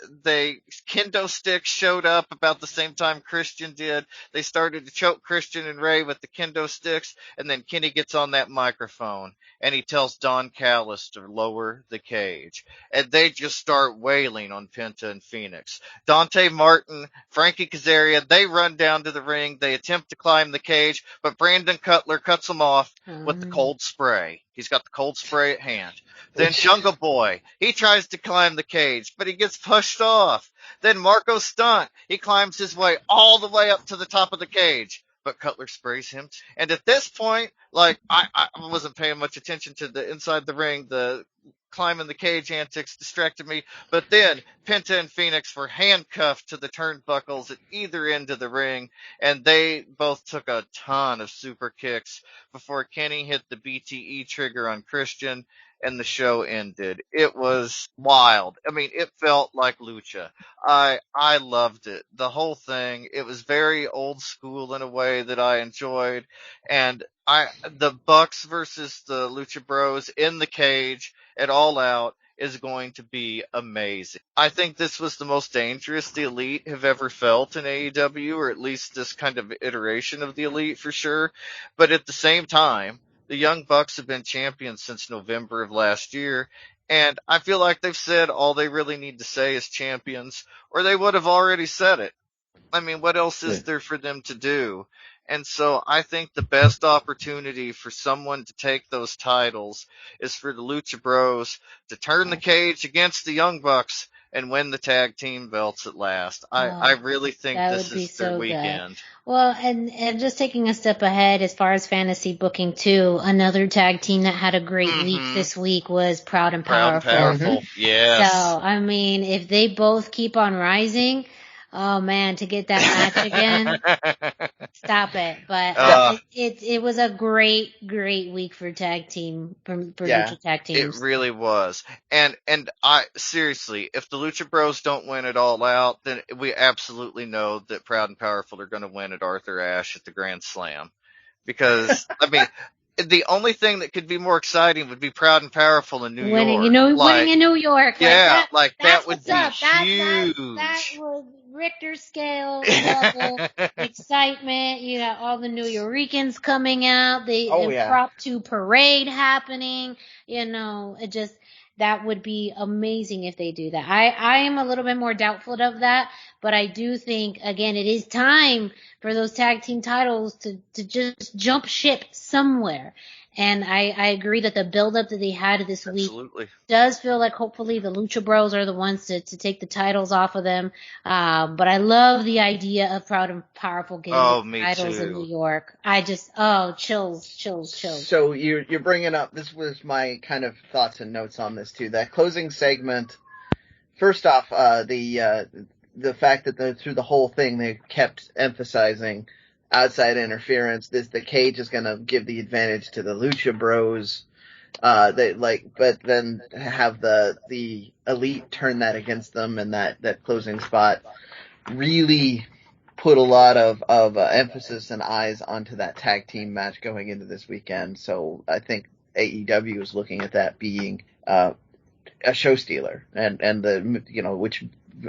kendo sticks showed up about the same time Christian did. They started to choke Christian and Ray with the kendo sticks, and then Kenny gets on that microphone and he tells Don Callis to lower the cage, and they just start wailing on Penta and Fenix. Dante Martin, Frankie Kazarian, they run down to the ring. They attempt to climb the cage, but Brandon Cutler cuts them off with the cold spray. He's got the cold spray at hand. Then Jungle Boy, he tries to climb the cage, but he gets pushed off. Then Marco Stunt, he climbs his way all the way up to the top of the cage, but Cutler sprays him. And at this point, like, I wasn't paying much attention to the inside the ring. The climbing the cage antics distracted me. But then Penta and Fenix were handcuffed to the turnbuckles at either end of the ring, and they both took a ton of super kicks before Kenny hit the BTE trigger on Christian, and the show ended. It was wild. I mean, it felt like Lucha. I loved it. The whole thing. It was very old school in a way that I enjoyed. And the Bucks versus the Lucha Bros in the cage at All Out is going to be amazing. I think this was the most dangerous the Elite have ever felt in AEW, or at least this kind of iteration of the Elite for sure. But at the same time, the Young Bucks have been champions since November of last year, and I feel like they've said all they really need to say as champions, or they would have already said it. I mean, what else is there for them to do? And so I think the best opportunity for someone to take those titles is for the Lucha Bros to turn the cage against the Young Bucks and win the tag team belts at last. I really think this is their weekend. Well, and just taking a step ahead as far as fantasy booking too, another tag team that had a great week this week was Proud and Powerful. Yes. So, I mean, if they both keep on rising, oh man, to get that match again, stop it. But it was a great week for tag team, for Lucha tag teams. It really was. And I seriously, if the Lucha Bros don't win it All Out, then we absolutely know that Proud and Powerful are going to win at Arthur Ashe at the Grand Slam. Because, I mean, the only thing that could be more exciting would be Proud and Powerful in New York. Winning in New York. Yeah, that would be huge. That was Richter scale level excitement. You got all the New Yorkers coming out. The impromptu parade happening. That would be amazing if they do that. I am a little bit more doubtful of that, but I do think, again, it is time for those tag team titles to just jump ship somewhere. And I agree that the build-up that they had this week does feel like hopefully the Lucha Bros are the ones to take the titles off of them. But I love the idea of Proud and Powerful getting the titles in New York. I just, chills. So you're bringing up, this was my kind of thoughts and notes on this too. That closing segment, first off, the fact that through the whole thing they kept emphasizing outside interference. The cage is going to give the advantage to the Lucha Bros. But then have the Elite turn that against them, and that closing spot really put a lot of emphasis and eyes onto that tag team match going into this weekend. So I think AEW is looking at that being a show stealer, and which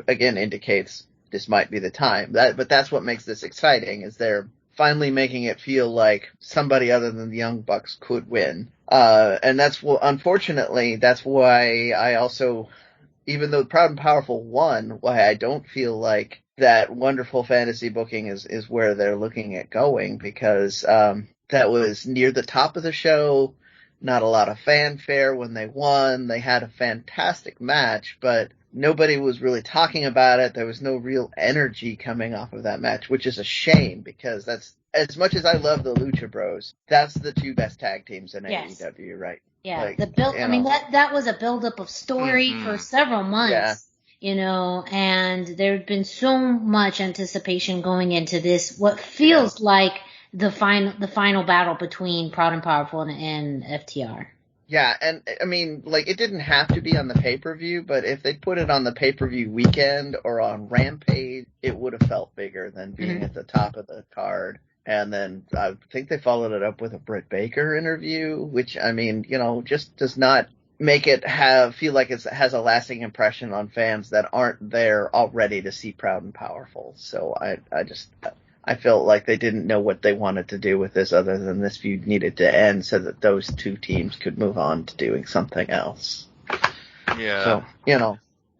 again indicates this might be the time. But that's what makes this exciting, is they're finally making it feel like somebody other than the Young Bucks could win. And unfortunately, that's why I also, even though Proud and Powerful won, why I don't feel like that wonderful fantasy booking is where they're looking at going, because that was near the top of the show. Not a lot of fanfare when they won. They had a fantastic match, but nobody was really talking about it. There was no real energy coming off of that match, which is a shame, because that's, as much as I love the Lucha Bros, that's the two best tag teams in AEW, right? Yeah, that was a buildup of story for several months, and there'd been so much anticipation going into this, what feels like the final battle between Proud and Powerful and FTR. Yeah, and I mean, it didn't have to be on the pay-per-view, but if they put it on the pay-per-view weekend or on Rampage, it would have felt bigger than being at the top of the card. And then I think they followed it up with a Britt Baker interview, which, I mean, just does not make it feel like it has a lasting impression on fans that aren't there already to see Proud and Powerful. So I felt like they didn't know what they wanted to do with this other than this feud needed to end so that those two teams could move on to doing something else. Yeah. So,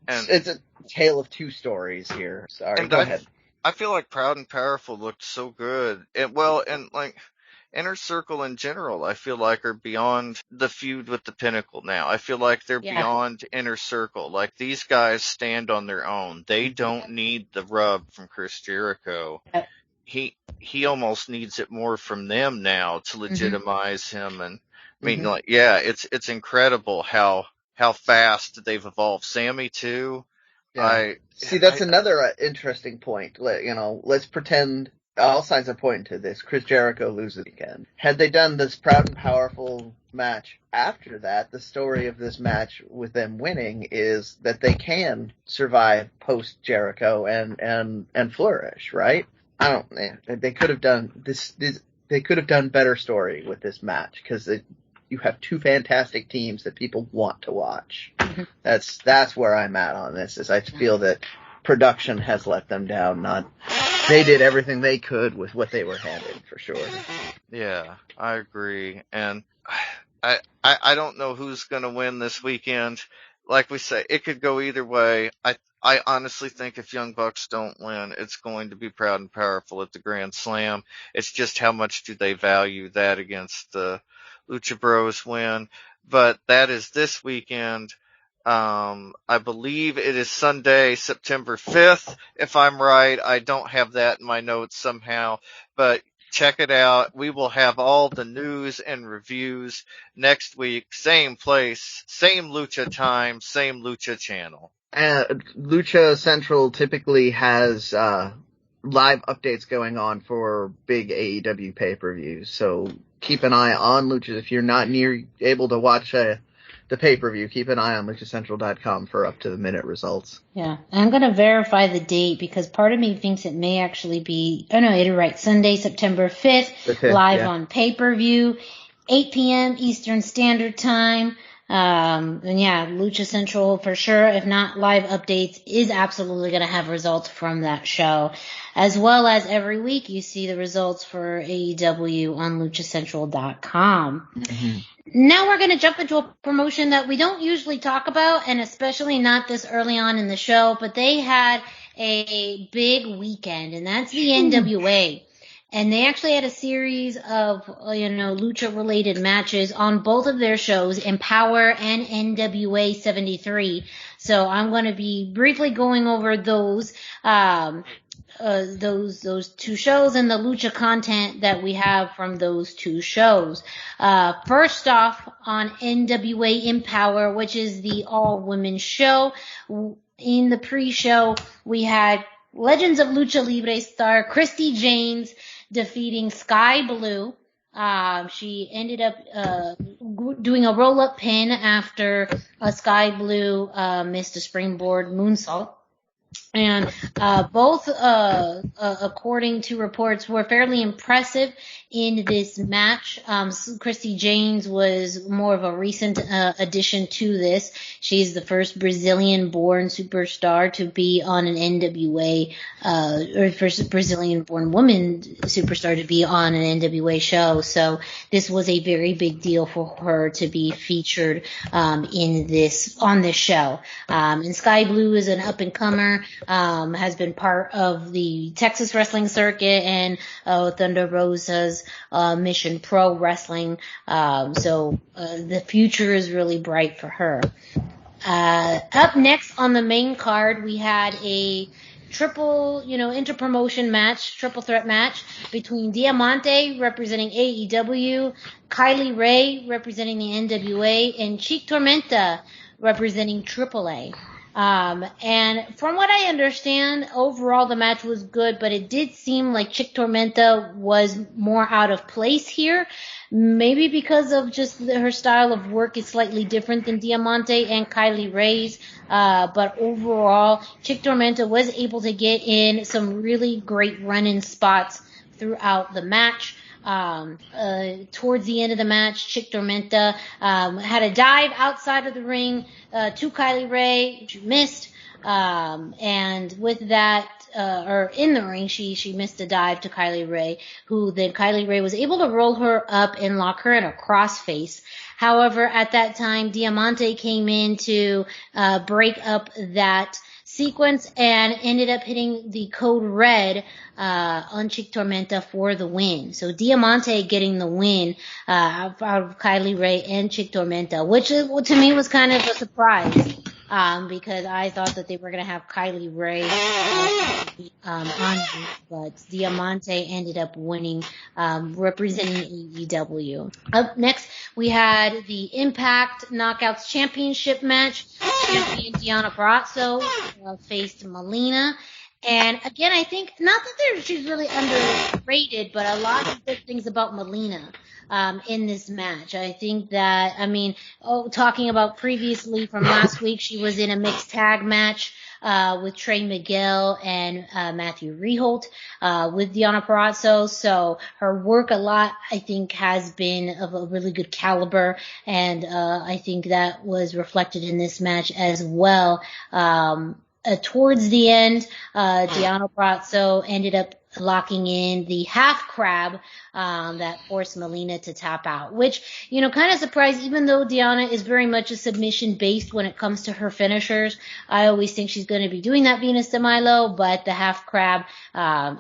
it's a tale of two stories here. Sorry, go ahead. I feel like Proud and Powerful looked so good. And like Inner Circle in general, I feel like are beyond the feud with the Pinnacle now. I feel like they're beyond Inner Circle. Like these guys stand on their own. They don't need the rub from Chris Jericho. He almost needs it more from them now to legitimize him. And I mean, it's incredible how fast they've evolved. Sammy too. Yeah. That's another interesting point. Let's pretend all signs are pointing to this. Chris Jericho loses again. Had they done this Proud and Powerful match after that, the story of this match with them winning is that they can survive post Jericho and flourish, right? They could have done this. They could have done better story with this match because you have two fantastic teams that people want to watch. That's where I'm at on this. Is I feel that production has let them down. They did everything they could with what they were handed, for sure. Yeah, I agree. And I don't know who's gonna win this weekend. Like we say, it could go either way. I honestly think if Young Bucks don't win, it's going to be Proud and Powerful at the Grand Slam. It's just how much do they value that against the Lucha Bros win. But that is this weekend. I believe it is Sunday, September 5th, if I'm right. I don't have that in my notes somehow, but check it out. We will have all the news and reviews next week. Same place, same Lucha time, same Lucha channel. Lucha Central typically has live updates going on for big AEW pay-per-views, so keep an eye on Lucha. If you're not able to watch the pay-per-view, keep an eye on luchacentral.com for up-to-the-minute results. Yeah, I'm going to verify the date because part of me thinks it may actually be, you're right, Sunday, September 5th, live on pay-per-view, 8 p.m. Eastern Standard Time. Lucha Central for sure, if not live updates, is absolutely going to have results from that show. As well as every week you see the results for AEW on luchacentral.com. Now we're going to jump into a promotion that we don't usually talk about, and especially not this early on in the show, but they had a big weekend, and that's the NWA. And they actually had a series of, lucha-related matches on both of their shows, Empowerrr and NWA 73. So I'm going to be briefly going over those two shows and the lucha content that we have from those two shows. First off, on NWA Empowerrr, which is the all-women show. In the pre-show, we had Legends of Lucha Libre star Christy James defeating Sky Blue. She ended up doing a roll-up pin after Sky Blue missed a springboard moonsault. And both, according to reports, were fairly impressive in this match. Christy James was more of a recent addition to this. She's the first Brazilian-born superstar to be on an NWA, or first Brazilian-born woman superstar to be on an NWA show. So this was a very big deal for her to be featured on this show. And Sky Blue is an up-and-comer. Has been part of the Texas wrestling circuit and Thunder Rosa's Mission Pro Wrestling. So the future is really bright for her. Up next on the main card, we had a triple, inter-promotion match, triple threat match between Diamante representing AEW, Kylie Ray representing the NWA, and Cheek Tormenta representing AAA. And from what I understand, overall the match was good, but it did seem like Chick Tormenta was more out of place here. Maybe because of just her style of work is slightly different than Diamante and Kylie Ray's. But overall, Chick Tormenta was able to get in some really great run-in spots throughout the match. Towards the end of the match, Chick Tormenta had a dive outside of the ring to Kylie Rae, which missed. And with that, or in the ring, she missed a dive to Kylie Rae, who then Kylie Rae was able to roll her up and lock her in a crossface. However, at that time, Diamante came in to break up that sequence and ended up hitting the code red on Chick Tormenta for the win. So Diamante getting the win out of Kylie Rae and Chick Tormenta, which to me was kind of a surprise. Because I thought that they were going to have Kylie Rae on, but Diamante ended up winning, representing AEW. Up next, we had the Impact Knockouts Championship match. Champion Deonna Purrazzo faced Melina. And again, I think, not that she's really underrated, but a lot of good things about Melina in this match. I think that, talking about previously from last week, she was in a mixed tag match with Trey Miguel and Matthew Reholt with Deonna Purrazzo. So her work a lot, I think, has been of a really good caliber, and I think that was reflected in this match as well. Towards the end, Deonna Purrazzo ended up locking in the half crab that forced Melina to tap out, which, kind of surprised, even though Deonna is very much a submission based when it comes to her finishers. I always think she's going to be doing that Venus de Milo, but the half crab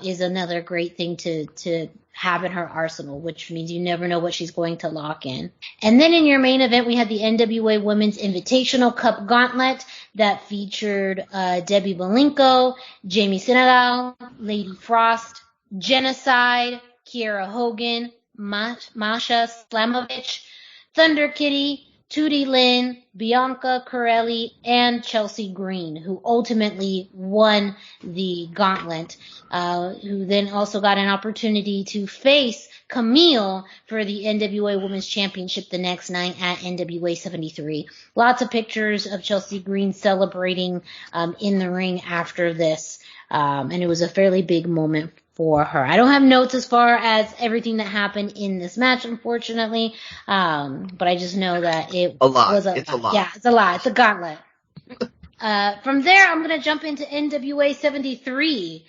is another great thing to have in her arsenal, which means you never know what she's going to lock in. And then in your main event, we had the NWA Women's Invitational Cup Gauntlet that featured Debbie Malenko, Jamie Senegal, Lady Frost, Genocide, Kiera Hogan, Masha Slamovich, Thunder Kitty, Tootie Lynn, Bianca Corelli, and Chelsea Green, who ultimately won the gauntlet, who then also got an opportunity to face Camille for the NWA Women's Championship the next night at NWA 73. Lots of pictures of Chelsea Green celebrating in the ring after this, and it was a fairly big moment for her. I don't have notes as far as everything that happened in this match, unfortunately, but I just know that it was a lot. Yeah, it's a lot. It's a gauntlet. From there, I'm going to jump into NWA 73.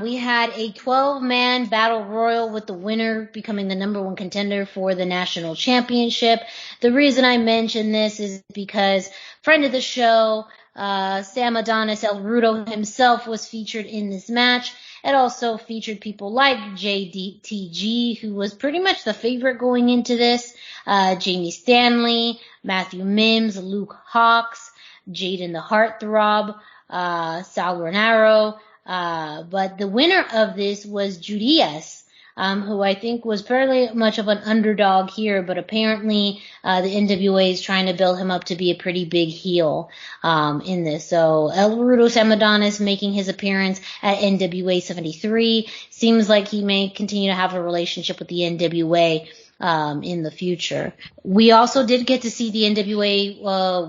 We had a 12-man battle royal with the winner becoming the number one contender for the national championship. The reason I mention this is because friend of the show, Sam Adonis El Rudo himself was featured in this match. It also featured people like JDTG, who was pretty much the favorite going into this, Jamie Stanley, Matthew Mims, Luke Hawx, Jaden the Heartthrob, Sal Renaro, but the winner of this was Judias, who I think was fairly much of an underdog here, but apparently the NWA is trying to build him up to be a pretty big heel in this. So El Rudo Sam Adonis making his appearance at NWA 73. Seems like he may continue to have a relationship with the NWA in the future. We also did get to see the NWA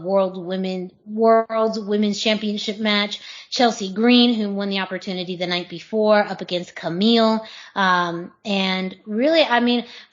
World Women's Championship match. Chelsea Green, who won the opportunity the night before, up against Camille. And really,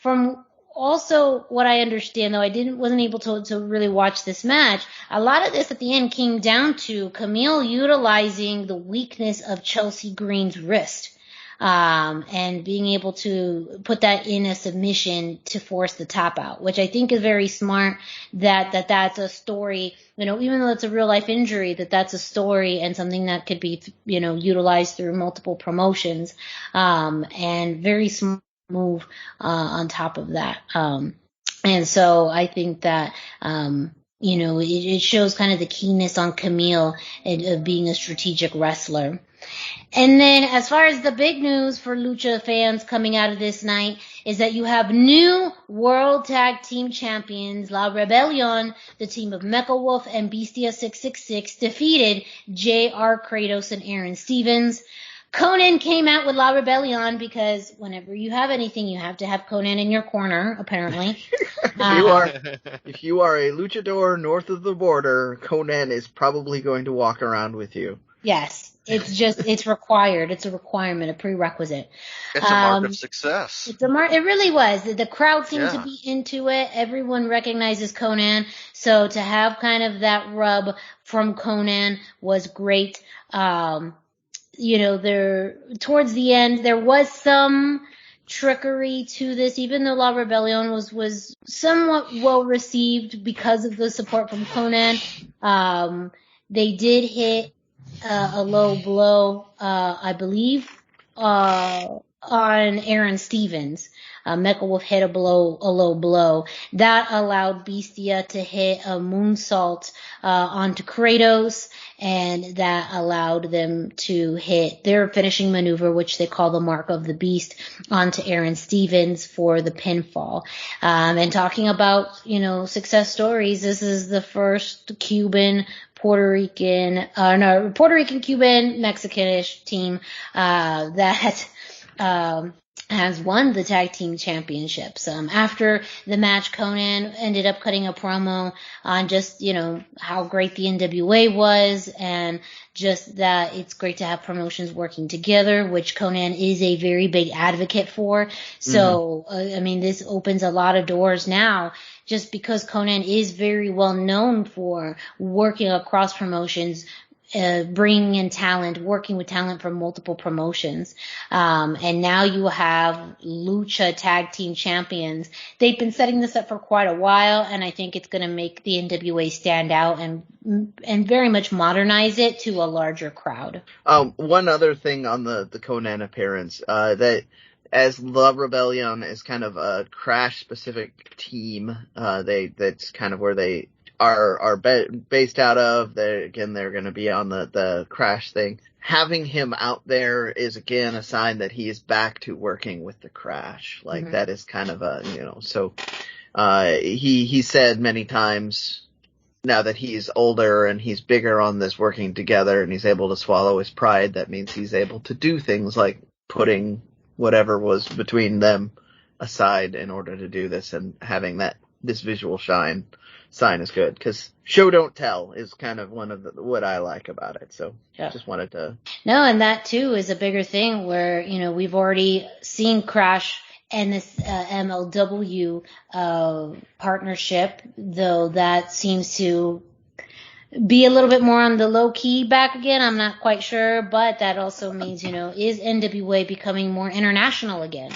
from also what I understand, though I wasn't able to really watch this match, a lot of this at the end came down to Camille utilizing the weakness of Chelsea Green's wrist. And being able to put that in a submission to force the tap out, which I think is very smart, that's a story, even though it's a real life injury, that's a story and something that could be, utilized through multiple promotions, and very smart move, on top of that. And so I think that, it shows kind of the keenness on Camille of being a strategic wrestler. And then as far as the big news for Lucha fans coming out of this night is that you have new World Tag Team Champions. La Rebellion, the team of Mecha Wolf and Bestia 666, defeated JR Kratos and Aaron Stevens. Conan came out with La Rebellion because whenever you have anything, you have to have Conan in your corner, apparently. If you are a luchador north of the border, Conan is probably going to walk around with you. Yes. It's required. It's a requirement, a prerequisite. It's a mark of success. It really was. The crowd seemed to be into it. Everyone recognizes Konnan. So to have kind of that rub from Konnan was great. Towards the end, there was some trickery to this, even though La Rebellion was somewhat well received because of the support from Konnan. They did hit a low blow, I believe, on Aaron Stevens. Mecha Wolf hit a low blow. That allowed Bestia to hit a moonsault onto Kratos, and that allowed them to hit their finishing maneuver, which they call the Mark of the Beast, onto Aaron Stevens for the pinfall. And talking about, success stories, this is the first Puerto Rican, Cuban, Mexican-ish team that has won the tag team championships. After the match, Konnan ended up cutting a promo on just, how great the NWA was, and just that it's great to have promotions working together, which Konnan is a very big advocate for. So, this opens a lot of doors now, just because Konnan is very well known for working across promotions, bringing in talent, working with talent from multiple promotions. And now you have Lucha tag team champions. They've been setting this up for quite a while, and I think it's going to make the NWA stand out and very much modernize it to a larger crowd. One other thing on the Konnan appearance, that as La Rebellion is kind of a Crash specific team, that's kind of where they are based out of. They're going to be on the Crash thing. Having him out there is again a sign that he is back to working with the Crash. That is kind of he said many times now that he's older and he's bigger on this working together and he's able to swallow his pride, that means he's able to do things like putting whatever was between them aside in order to do this, and having this visual sign is good, because show don't tell is kind of one of what I like about it. So just wanted to. No, and that too is a bigger thing where, we've already seen Crash and this MLW partnership, though that seems to be a little bit more on the low key back again. I'm not quite sure, but that also means, is NWA becoming more international again?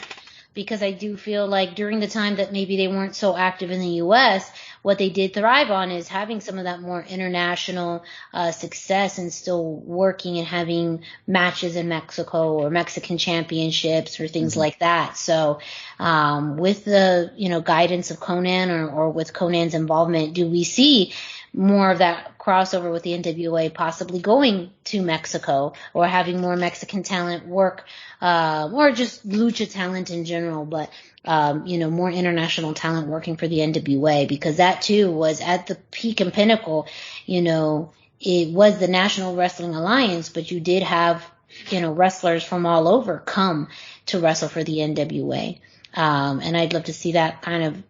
Because I do feel like during the time that maybe they weren't so active in the U.S., what they did thrive on is having some of that more international success, and still working and having matches in Mexico or Mexican championships or things like that. So with the guidance of Konnan or with Konnan's involvement, do we see more of that crossover with the NWA possibly going to Mexico, or having more Mexican talent work, or just lucha talent in general, but more international talent working for the NWA, because that too was at the peak and pinnacle. It was the National Wrestling Alliance, but you did have, wrestlers from all over come to wrestle for the NWA. And I'd love to see that kind of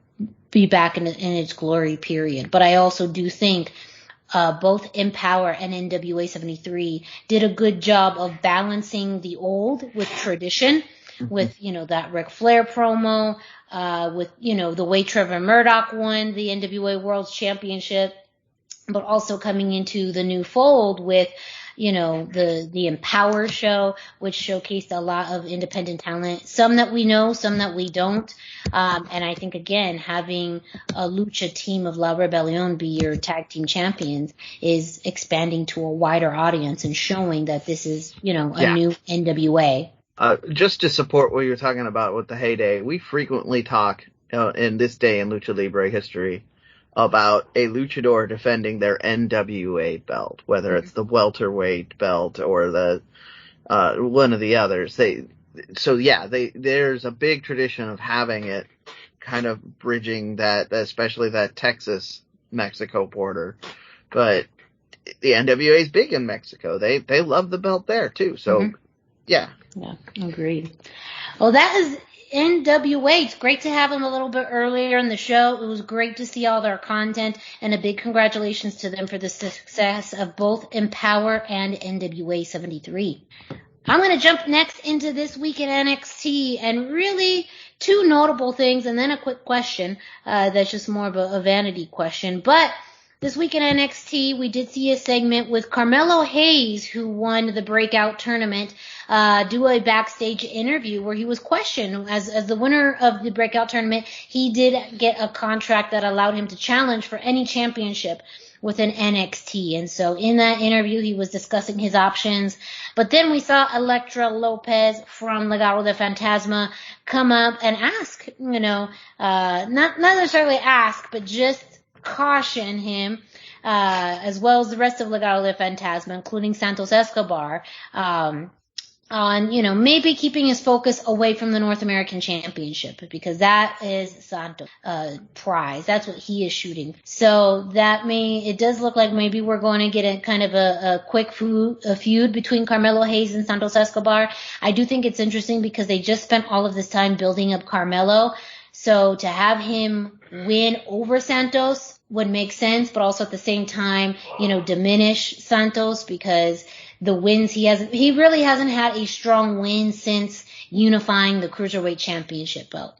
be back in its glory period. But I also do think both EMPOWRrr and NWA 73 did a good job of balancing the old with tradition, with, that Ric Flair promo, with, the way Trevor Murdoch won the NWA World Championship, but also coming into the new fold with, the EMPOWRrr show, which showcased a lot of independent talent, some that we know, some that we don't. And I think, again, having a lucha team of La Rebellion be your tag team champions is expanding to a wider audience and showing that this is, a new NWA. Just to support what you're talking about with the heyday, we frequently talk in this day in Lucha Libre history about a luchador defending their NWA belt, whether it's the welterweight belt or the one of the others. There's a big tradition of having it kind of bridging that, especially that Texas-Mexico border. But the NWA is big in Mexico. They love the belt there too. So, yeah. Yeah, agreed. Well, that is NWA, it's great to have them a little bit earlier in the show. It was great to see all their content, and a big congratulations to them for the success of both Empowerrr and NWA 73. I'm going to jump next into this week in NXT, and really two notable things, and then a quick question that's just more of a vanity question. But this week in NXT, we did see a segment with Carmelo Hayes, who won the Breakout Tournament, do a backstage interview where he was questioned. As the winner of the Breakout Tournament, he did get a contract that allowed him to challenge for any championship within NXT. And so in that interview, he was discussing his options. But then we saw Elektra Lopez from Legado del Fantasma come up and ask, not necessarily ask, but just caution him, as well as the rest of Legado del Fantasma, including Santos Escobar, on, maybe keeping his focus away from the North American Championship, because that is Santos' prize. That's what he is shooting. So it does look like maybe we're going to get a kind of a quick feud between Carmelo Hayes and Santos Escobar. I do think it's interesting because they just spent all of this time building up Carmelo. So to have him win over Santos would make sense, but also at the same time, diminish Santos, because the wins he really hasn't had a strong win since unifying the Cruiserweight Championship belt.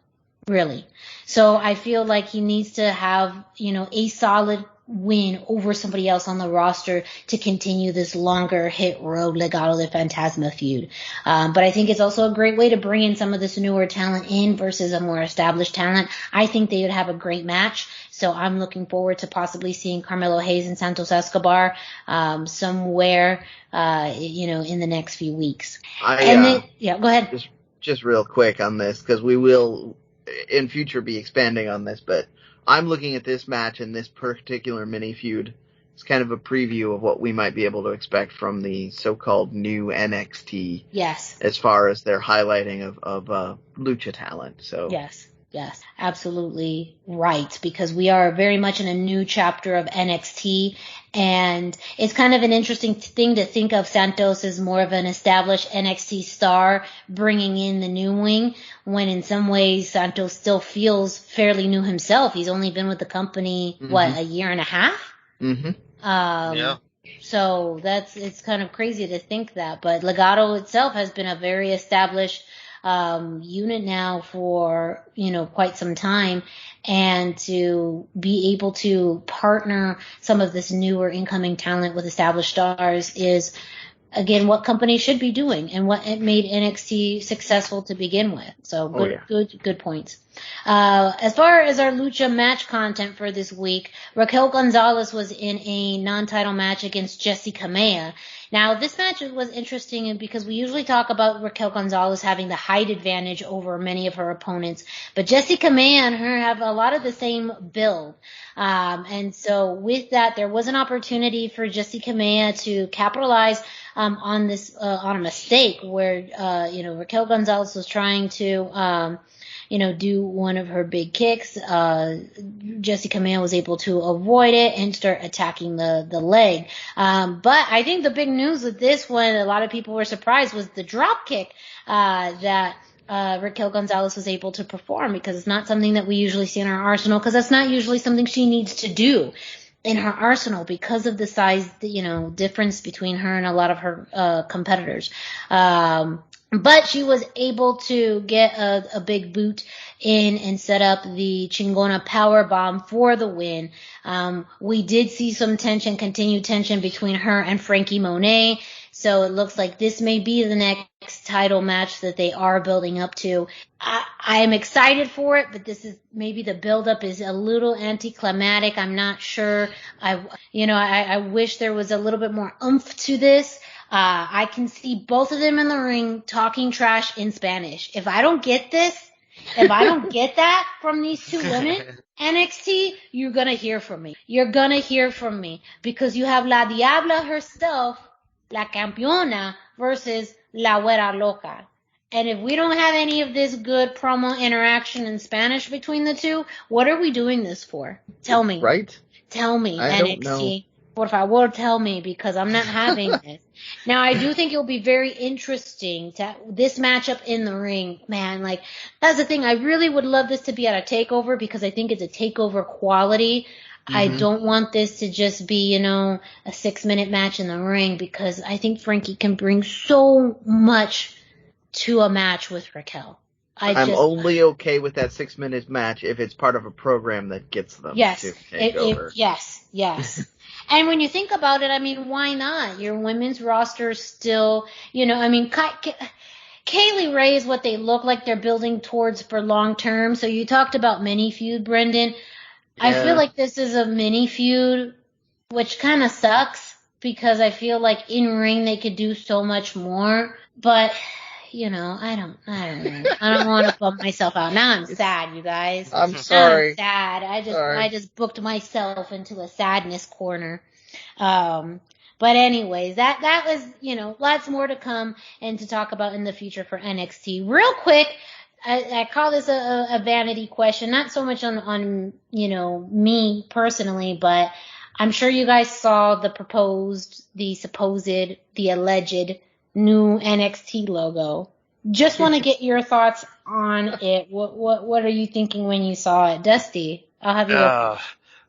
Really. So I feel like he needs to have, a solid win over somebody else on the roster to continue this longer hit road Legado del Fantasma feud. But I think it's also a great way to bring in some of this newer talent in versus a more established talent. I think they would have a great match. So I'm looking forward to possibly seeing Carmelo Hayes and Santos Escobar somewhere, in the next few weeks. Go ahead. Just real quick on this, because we will in future be expanding on this, but I'm looking at this match and this particular mini feud. It's kind of a preview of what we might be able to expect from the so-called new NXT. Yes. As far as their highlighting of lucha talent. So Yes, absolutely right, because we are very much in a new chapter of NXT, and it's kind of an interesting thing to think of Santos as more of an established NXT star bringing in the new wing, when in some ways Santos still feels fairly new himself. He's only been with the company, a year and a half? Mm-hmm. Yeah. So it's kind of crazy to think that, but Legado itself has been a very established unit now for, quite some time, and to be able to partner some of this newer incoming talent with established stars is, again, what companies should be doing and what it made NXT successful to begin with. So good points. As far as our lucha match content for this week, Raquel Gonzalez was in a non-title match against Jessie Kamea. Now, this match was interesting because we usually talk about Raquel Gonzalez having the height advantage over many of her opponents, but Jessie Kamea and her have a lot of the same build. And so with that, there was an opportunity for Jessie Kamea to capitalize on this on a mistake where Raquel Gonzalez was trying to do one of her big kicks. Jessie Kamea was able to avoid it and start attacking the leg. But I think the big news with this one, a lot of people were surprised, was the drop kick that Raquel Gonzalez was able to perform, because it's not something that we usually see in our arsenal, because that's not usually something she needs to do in her arsenal because of the size, difference between her and a lot of her competitors. But she was able to get a big boot in and set up the Chingona powerbomb for the win. We did see some continued tension between her and Frankie Monet. So it looks like this may be the next title match that they are building up to. I am excited for it, but this is maybe the build-up is a little anticlimactic. I'm not sure. I wish there was a little bit more oomph to this. I can see both of them in the ring talking trash in Spanish. If I don't get that from these two women, NXT, you're going to hear from me. You're going to hear from me, because you have La Diabla herself, La Campeona, versus La Güera Loca. And if we don't have any of this good promo interaction in Spanish between the two, what are we doing this for? Tell me. Right? Tell me, I NXT. don't know. Por favor, tell me, because I'm not having this. Now, I do think it'll be very interesting to this matchup in the ring, man. Like, that's the thing. I really would love this to be at a takeover because I think it's a takeover quality. I don't want this to just be, a 6-minute match in the ring because I think Frankie can bring so much to a match with Raquel. I'm only okay with that 6-minute match if it's part of a program that gets them to take over. Yes. And when you think about it, I mean, why not? Your women's roster still, Kaylee Ray is what they look like they're building towards for long term. So you talked about mini feud, Brendan. Yeah. I feel like this is a mini feud, which kind of sucks because I feel like in ring they could do so much more. But I don't know. I don't want to bum myself out. Now I'm sad, you guys. I'm sorry. I'm sad. I just booked myself into a sadness corner. But anyways, that was, lots more to come and to talk about in the future for NXT. Real quick, I call this a vanity question, not so much on me personally, but I'm sure you guys saw the alleged new NXT logo. Just want to get your thoughts on it. What are you thinking when you saw it? Dusty, I'll have you go.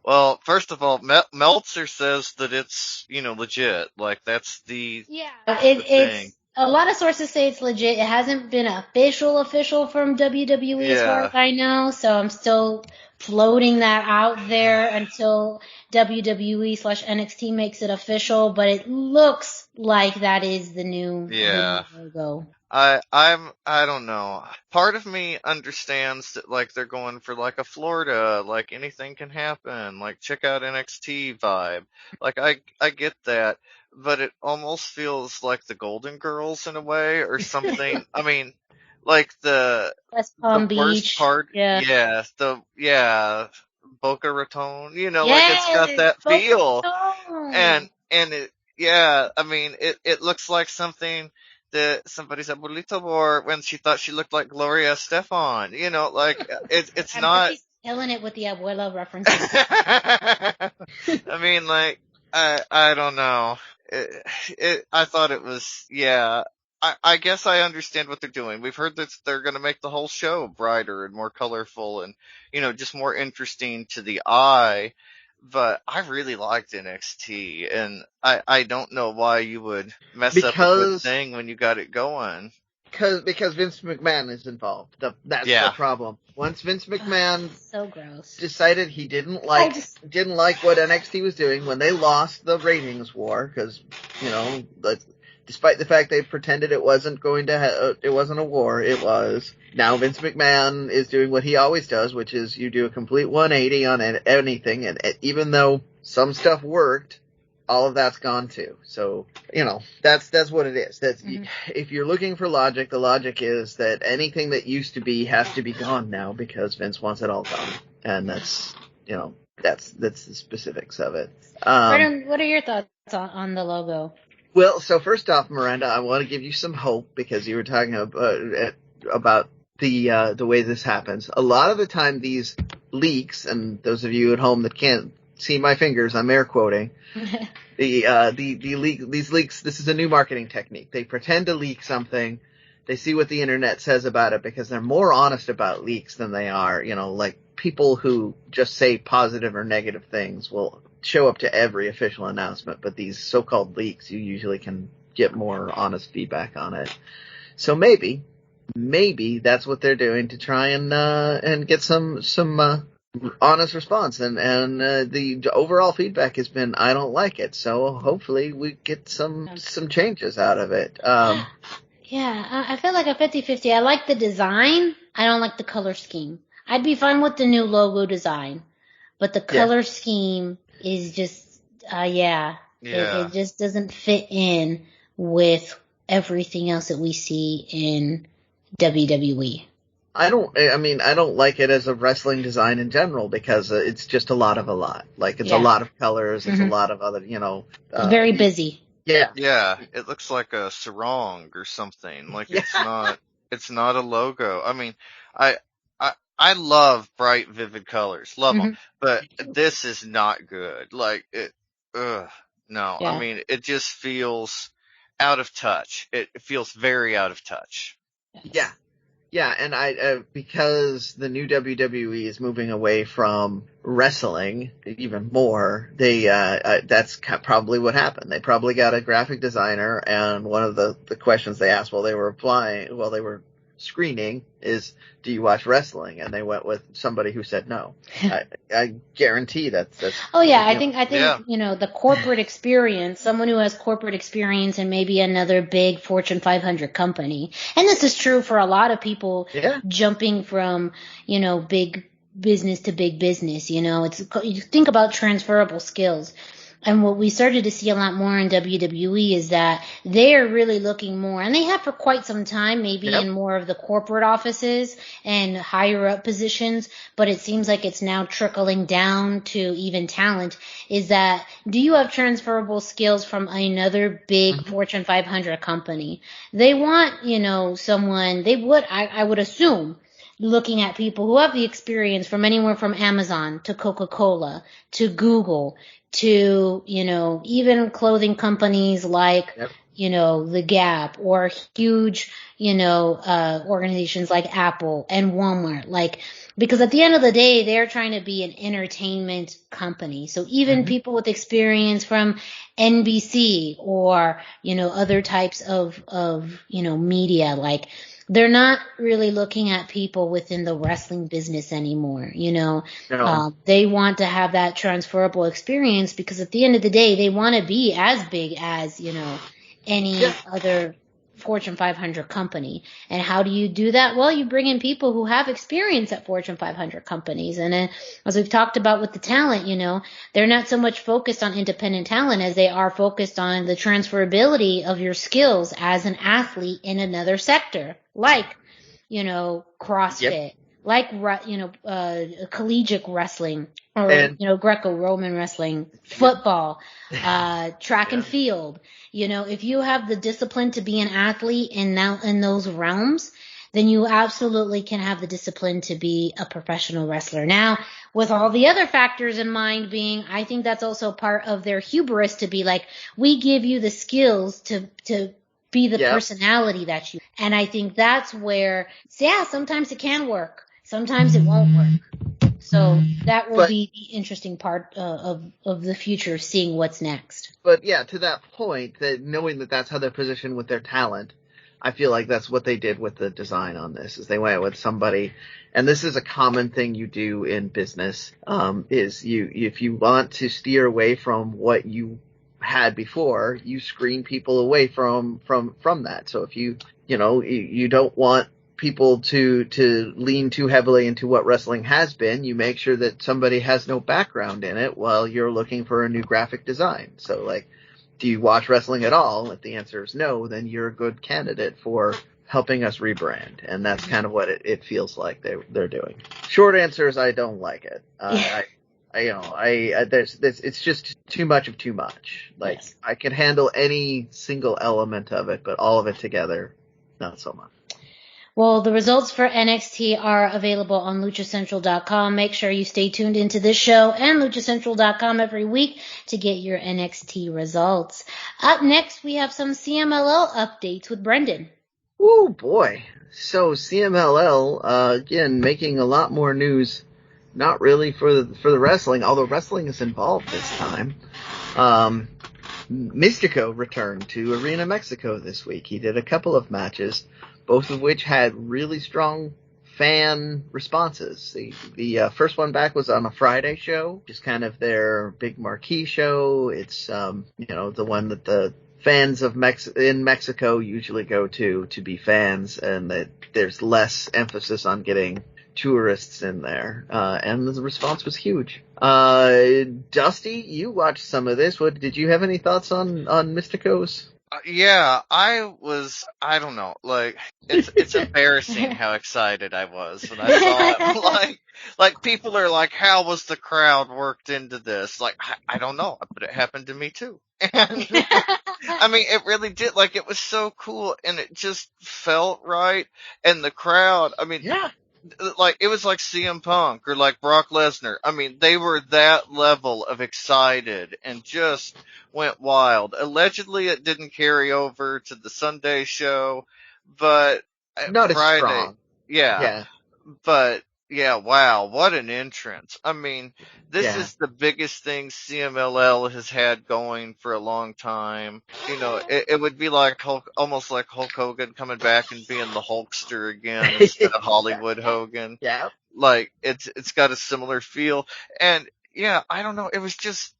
Well, first of all, Meltzer says that it's, legit. Like, that's the it's a lot of sources say it's legit. It hasn't been official from WWE as far as I know, so I'm still floating that out there until WWE/NXT makes it official, but it looks like that is the new logo. I don't know. Part of me understands that, like, they're going for, like, a Florida, like, anything can happen, like, check out NXT vibe. Like, I get that, but it almost feels like the Golden Girls in a way, or something. I mean, like, the West Palm Beach. Worst part, Boca Raton, like, it's got that feel. And it, I mean, it looks like something that somebody's abuelita wore when she thought she looked like Gloria Estefan. Like, it's not. I'm killing it with the abuela references. I mean, like, I don't know. I thought it was, I guess I understand what they're doing. We've heard that they're going to make the whole show brighter and more colorful and, just more interesting to the eye. But I really liked NXT, and I don't know why you would mess up a good thing when you got it going. Because Vince McMahon is involved. That's the problem. Once Vince McMahon so gross. decided he didn't like what NXT was doing when they lost the ratings war, because despite the fact they pretended it wasn't it wasn't a war, it was. Now Vince McMahon is doing what he always does, which is you do a complete 180 on anything, and even though some stuff worked, all of that's gone too. So, that's what it is. If you're looking for logic, the logic is that anything that used to be has to be gone now because Vince wants it all gone. And that's the specifics of it. What are your thoughts on the logo? Well, so first off, Miranda, I want to give you some hope because you were talking about the way this happens. A lot of the time these leaks, and those of you at home that can't see my fingers, I'm air quoting, these leaks, this is a new marketing technique. They pretend to leak something, they see what the internet says about it because they're more honest about leaks than they are, like people who just say positive or negative things will show up to every official announcement, but these so-called leaks, you usually can get more honest feedback on it. So maybe that's what they're doing to try and get some honest response. And the overall feedback has been, I don't like it. So hopefully we get some changes out of it. I feel like a 50-50. I like the design. I don't like the color scheme. I'd be fine with the new logo design, but the color scheme is just, it just doesn't fit in with everything else that we see in WWE. I don't like it as a wrestling design in general because it's just a lot. Like, it's a lot of colors, it's a lot of other, very busy. Yeah. Yeah, it looks like a sarong or something. Like, it's not a logo. I mean, I love bright, vivid colors. Love them. But this is not good. Like, no. Yeah. I mean, it just feels out of touch. It feels very out of touch. Yeah. Yeah, and because the new WWE is moving away from wrestling even more, that's probably what happened. They probably got a graphic designer, and one of the questions they asked while they were screening is, do you watch wrestling? And they went with somebody who said no. I guarantee that's. Oh yeah, I think Yeah. the corporate experience, someone who has corporate experience in maybe another big Fortune 500 company, and this is true for a lot of people jumping from big business to big business. You think about transferable skills. And what we started to see a lot more in WWE is that they're really looking more, and they have for quite some time, maybe in more of the corporate offices and higher up positions, but it seems like it's now trickling down to even talent, is that do you have transferable skills from another big Fortune 500 company? They want, someone, I would assume, looking at people who have the experience from anywhere from Amazon to Coca-Cola to Google to, even clothing companies like, The Gap, or huge, organizations like Apple and Walmart, because at the end of the day, they're trying to be an entertainment company. So even people with experience from NBC or, other types of, media, they're not really looking at people within the wrestling business anymore, No. They want to have that transferable experience because at the end of the day, they want to be as big as, any other Fortune 500 company. And how do you do that? Well, you bring in people who have experience at Fortune 500 companies. And then, as we've talked about with the talent, they're not so much focused on independent talent as they are focused on the transferability of your skills as an athlete in another sector, like, CrossFit, like, collegiate wrestling, or, Greco-Roman wrestling, football, track and field. If you have the discipline to be an athlete in those realms, then you absolutely can have the discipline to be a professional wrestler. Now, with all the other factors in mind being, I think that's also part of their hubris to be like, we give you the skills to be the personality that you, and I think that's where, sometimes it can work. Sometimes it won't work. So that will be the interesting part of the future, seeing what's next. But to that point, that knowing that that's how they're positioned with their talent, I feel like that's what they did with the design on this, is they went with somebody, and this is a common thing you do in business, is if you want to steer away from what you had before, you screen people away from that. So if you don't want people to lean too heavily into what wrestling has been, you make sure that somebody has no background in it while you're looking for a new graphic design. So do you watch wrestling at all? If the answer is no, then you're a good candidate for helping us rebrand. And that's kind of what it feels like they're doing. Short answer is I don't like it. It's just too much of too much. I can handle any single element of it, but all of it together, not so much. Well, the results for NXT are available on luchacentral.com. Make sure you stay tuned into this show and luchacentral.com every week to get your NXT results. Up next, we have some CMLL updates with Brendan. Oh boy. So CMLL, again, making a lot more news, not really for the wrestling, although wrestling is involved this time. Mystico returned to Arena Mexico this week. He did a couple of matches, both of which had really strong fan responses. The first one back was on a Friday show, just kind of their big marquee show. It's the one that the fans of in Mexico usually go to be fans, and that there's less emphasis on getting tourists in there. And the response was huge. Dusty, you watched some of this. Did you have any thoughts on Mystico's? I don't know, it's embarrassing how excited I was when I saw it. Like people are like, how was the crowd worked into this? I don't know, but it happened to me too. And I mean, it really did. It was so cool, and it just felt right. And the crowd, I mean, like it was like CM Punk or like Brock Lesnar. I mean, they were that level of excited and just went wild. Allegedly, it didn't carry over to the Sunday show, but Not as Friday, strong. yeah. Yeah. But yeah, wow, what an entrance. I mean, this Yeah. is the biggest thing CMLL has had going for a long time. You know, it would be like almost like Hulk Hogan coming back and being the Hulkster again instead of Hollywood Hogan. Yeah. Like it's got a similar feel. And yeah, I don't know, it was just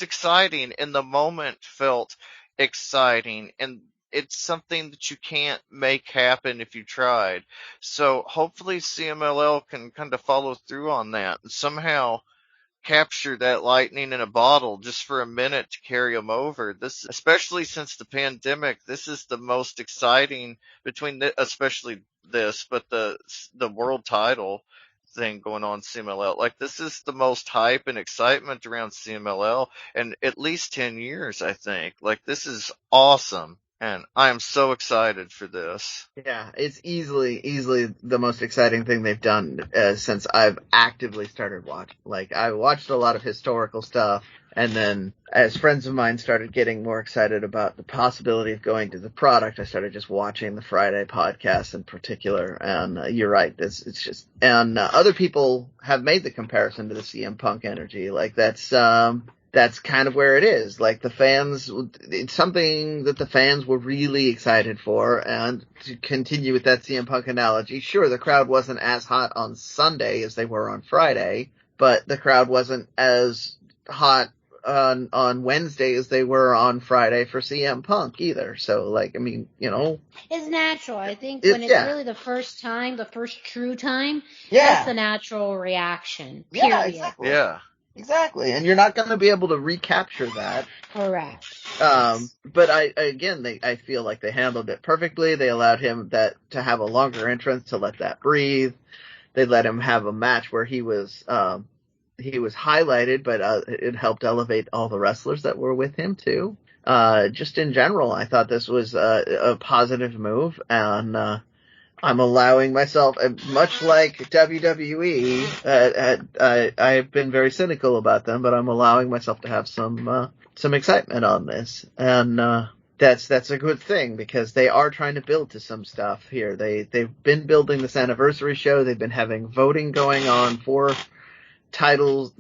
exciting, and the moment felt exciting, and it's something that you can't make happen if you tried. So hopefully CMLL can kind of follow through on that and somehow capture that lightning in a bottle just for a minute to carry them over. This, especially since the pandemic, this is the most exciting between especially this, but the world title thing going on CMLL. Like, this is the most hype and excitement around CMLL in at least 10 years, I think. Like, this is awesome. And I am so excited for this. Yeah, it's easily the most exciting thing they've done since I've actively started watching. Like, I watched a lot of historical stuff, and then as friends of mine started getting more excited about the possibility of going to the product, I started just watching the Friday podcast in particular. And you're right, it's just, and other people have made the comparison to the CM Punk energy. Like, that's kind of where it is. Like, the fans, it's something that the fans were really excited for. And to continue with that CM Punk analogy, sure, the crowd wasn't as hot on Sunday as they were on Friday, but the crowd wasn't as hot on Wednesday as they were on Friday for CM Punk either. So, like, I mean, you know. It's natural. I think when it's really the first time, the first true time, that's the natural reaction. Period. Yeah, exactly. Yeah. Exactly, and you're not going to be able to recapture that. Correct. But I feel like they handled it perfectly. They allowed him to have a longer entrance to let that breathe. They let him have a match where he was highlighted, but it helped elevate all the wrestlers that were with him too. Just in general, I thought this was a positive move, and I'm allowing myself, much like WWE, I've been very cynical about them, but I'm allowing myself to have some excitement on this. And, that's a good thing, because they are trying to build to some stuff here. They've been building this anniversary show. They've been having voting going on for the titles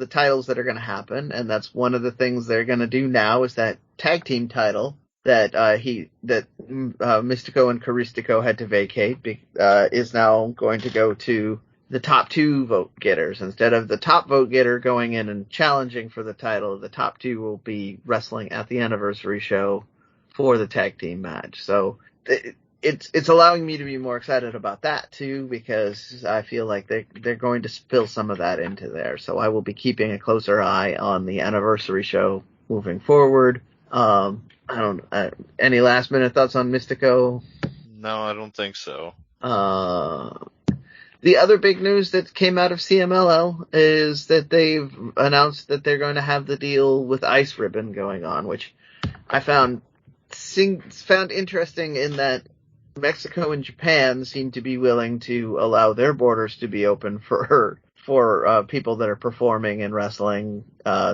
that are going to happen. And that's one of the things they're going to do now, is that tag team title that Mystico and Caristico had to vacate, is now going to go to the top two vote getters. Instead of the top vote getter going in and challenging for the title, the top two will be wrestling at the anniversary show for the tag team match. So it's allowing me to be more excited about that too, because I feel like they're going to spill some of that into there. So I will be keeping a closer eye on the anniversary show moving forward. Any last minute thoughts on Mystico? No, I don't think so. The other big news that came out of CMLL is that they've announced that they're going to have the deal with Ice Ribbon going on, which I found interesting, in that Mexico and Japan seem to be willing to allow their borders to be open for people that are performing and wrestling.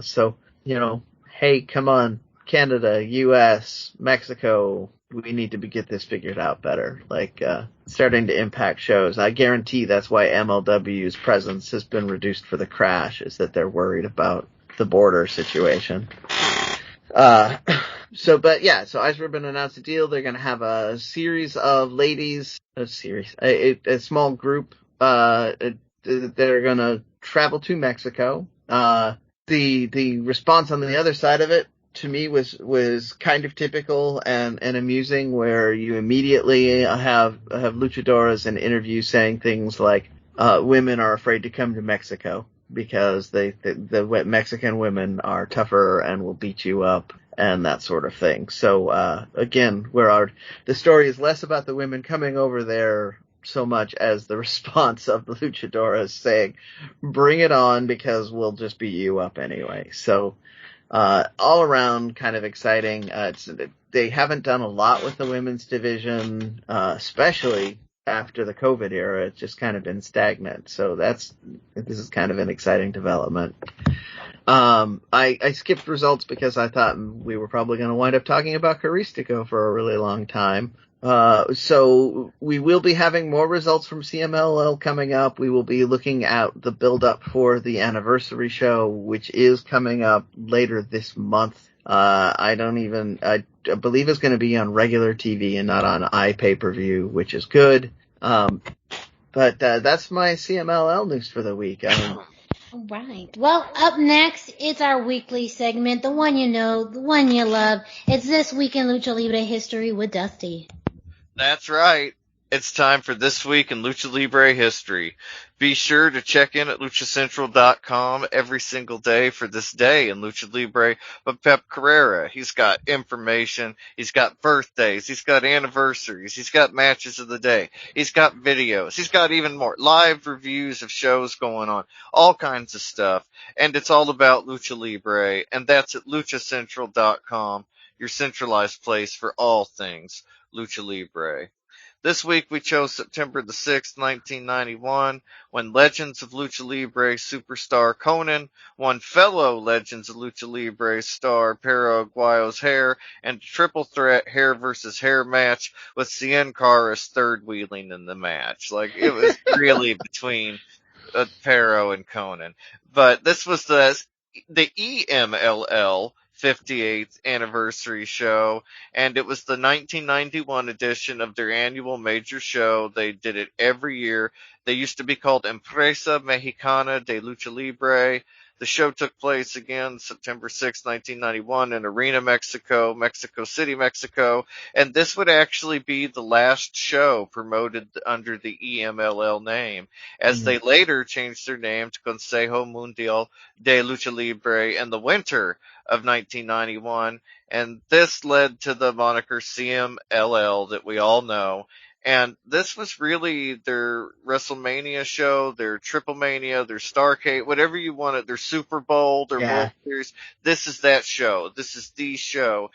So, you know, hey, come on, Canada, US, Mexico, we need to get this figured out better. Like, starting to impact shows. I guarantee that's why MLW's presence has been reduced for the Crash, is that they're worried about the border situation. So Ice Ribbon announced a deal. They're going to have a series of ladies, a small group, that are going to travel to Mexico. The response on the other side of it, to me, was kind of typical and amusing, where you immediately have luchadoras in interviews saying things like, women are afraid to come to Mexico because the Mexican women are tougher and will beat you up and that sort of thing. So, again, the story is less about the women coming over there so much as the response of the luchadoras saying, bring it on, because we'll just beat you up anyway. So, all around kind of exciting. They haven't done a lot with the women's division, especially after the COVID era. It's just kind of been stagnant. So this is kind of an exciting development. I skipped results because I thought we were probably going to wind up talking about Caristico for a really long time. So we will be having more results from CMLL coming up. We will be looking at the build up for the anniversary show, which is coming up later this month. I believe it's going to be on regular TV and not on iPay-per-view, which is good. But that's my CMLL news for the week. All right. Well, up next, it's our weekly segment, the one you know, the one you love. It's This Week in Lucha Libre History with Dusty. That's right. It's time for This Week in Lucha Libre History. Be sure to check in at luchacentral.com every single day for this day in Lucha Libre. But Pep Carrera, he's got information, he's got birthdays, he's got anniversaries, he's got matches of the day, he's got videos, he's got even more live reviews of shows going on, all kinds of stuff. And it's all about Lucha Libre, and that's at luchacentral.com, your centralized place for all things Lucha Libre. This week we chose September the 6th, 1991, when Legends of Lucha Libre superstar Conan won fellow Legends of Lucha Libre star Perro Aguayo's hair and a triple threat hair versus hair match with Cien Caras third wheeling in the match. Like, it was really between Perro and Conan. But this was the EMLL 58th anniversary show, and it was the 1991 edition of their annual major show. They did it every year. They used to be called Empresa Mexicana de Lucha Libre. The show took place again September 6, 1991 in Arena, Mexico, Mexico City, Mexico, and this would actually be the last show promoted under the EMLL name, as they later changed their name to Consejo Mundial de Lucha Libre in the winter of 1991, and this led to the moniker CMLL that we all know. And this was really their WrestleMania show, their Triple Mania, their Starrcade, whatever you wanted, their Super Bowl, their World Series. This is that show. This is the show.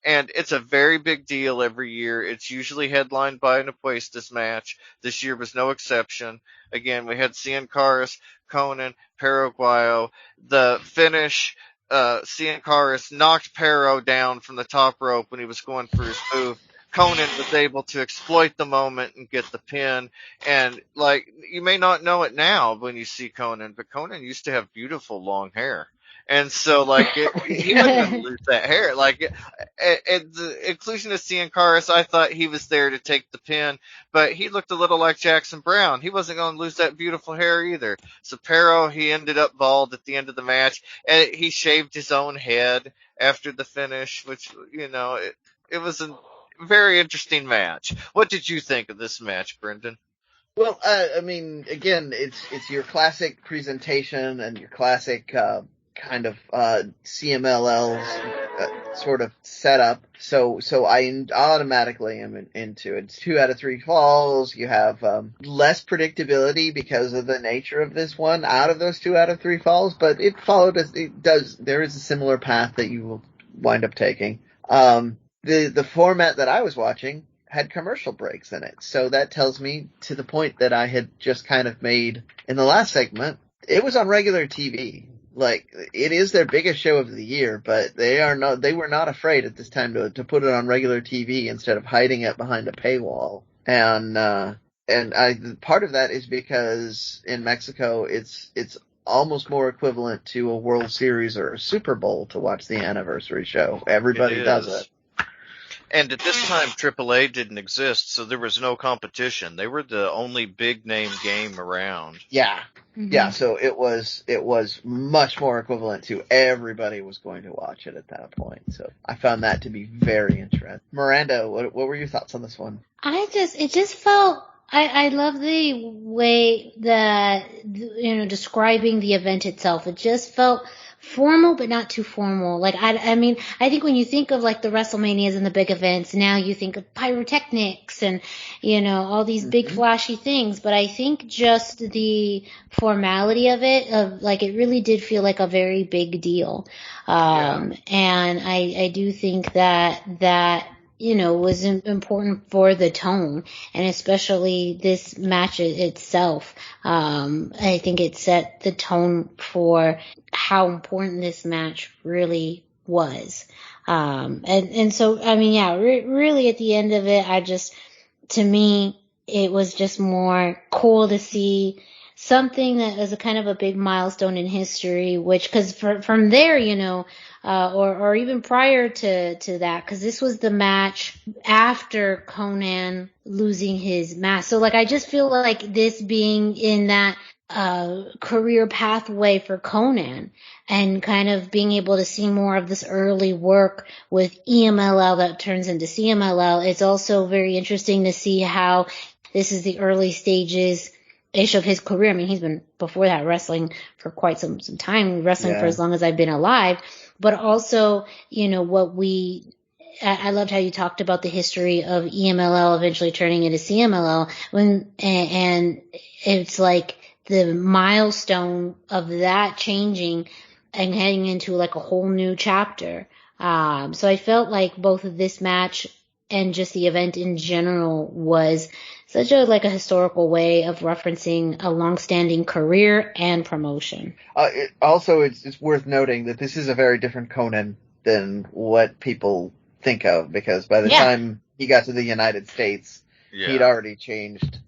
And it's a very big deal every year. It's usually headlined by an Apuestas match. This year was no exception. Again, we had Cien Caras, Conan, Perro Aguayo. The finish, Cien Caras knocked Perro down from the top rope when he was going for his move. Conan was able to exploit the moment and get the pin. And, like, you may not know it now when you see Conan, but Conan used to have beautiful long hair. And so, like, he wasn't going to lose that hair. Like, at the inclusion of Cien Caras, I thought he was there to take the pin, but he looked a little like Jackson Brown. He wasn't going to lose that beautiful hair either. So Perro, he ended up bald at the end of the match, and he shaved his own head after the finish, which, you know, it was a very interesting match. What did you think of this match, Brendan? Well, I mean, again, it's your classic presentation and your classic kind of CMLL's sort of setup. So I automatically am into it. It's 2 out of 3 falls. You have less predictability because of the nature of this one out of those 2 out of 3 falls, but it followed there is a similar path that you will wind up taking. The format that I was watching had commercial breaks in it. So that tells me, to the point that I had just kind of made in the last segment, it was on regular TV. Like, it is their biggest show of the year, but they were not afraid at this time to put it on regular TV instead of hiding it behind a paywall. And part of that is because in Mexico, it's almost more equivalent to a World Series or a Super Bowl to watch the anniversary show. Everybody does it. And at this time, AAA didn't exist, so there was no competition. They were the only big name game around. Yeah. Mm-hmm. Yeah, so it was much more equivalent to everybody was going to watch it at that point. So I found that to be very interesting. Miranda, what were your thoughts on this one? It just felt, I love the way that, describing the event itself. It just felt formal, but not too formal. Like, I mean, I think when you think of, like, the WrestleManias and the big events, now you think of pyrotechnics and, all these big flashy things. But I think just the formality of it, it really did feel like a very big deal. And I do think that was important for the tone, and especially this match itself. I think it set the tone for how important this match really was. And so, I mean, yeah, really at the end of it, to me, it was just more cool to see something that was a kind of a big milestone in history, cause from there, or even prior to that, cause this was the match after Conan losing his mask. So I just feel like this being in that career pathway for Conan and kind of being able to see more of this early work with EMLL that turns into CMLL. It's also very interesting to see how this is the early stages ish of his career. I mean, he's been before that wrestling for quite some time, wrestling for as long as I've been alive, but also, I loved how you talked about the history of EMLL eventually turning into CMLL and it's like the milestone of that changing and heading into a whole new chapter. So I felt like both of this match and just the event in general was such a historical way of referencing a long-standing career and promotion. It's worth noting that this is a very different Conan than what people think of, because by the time he got to the United States, he'd already changed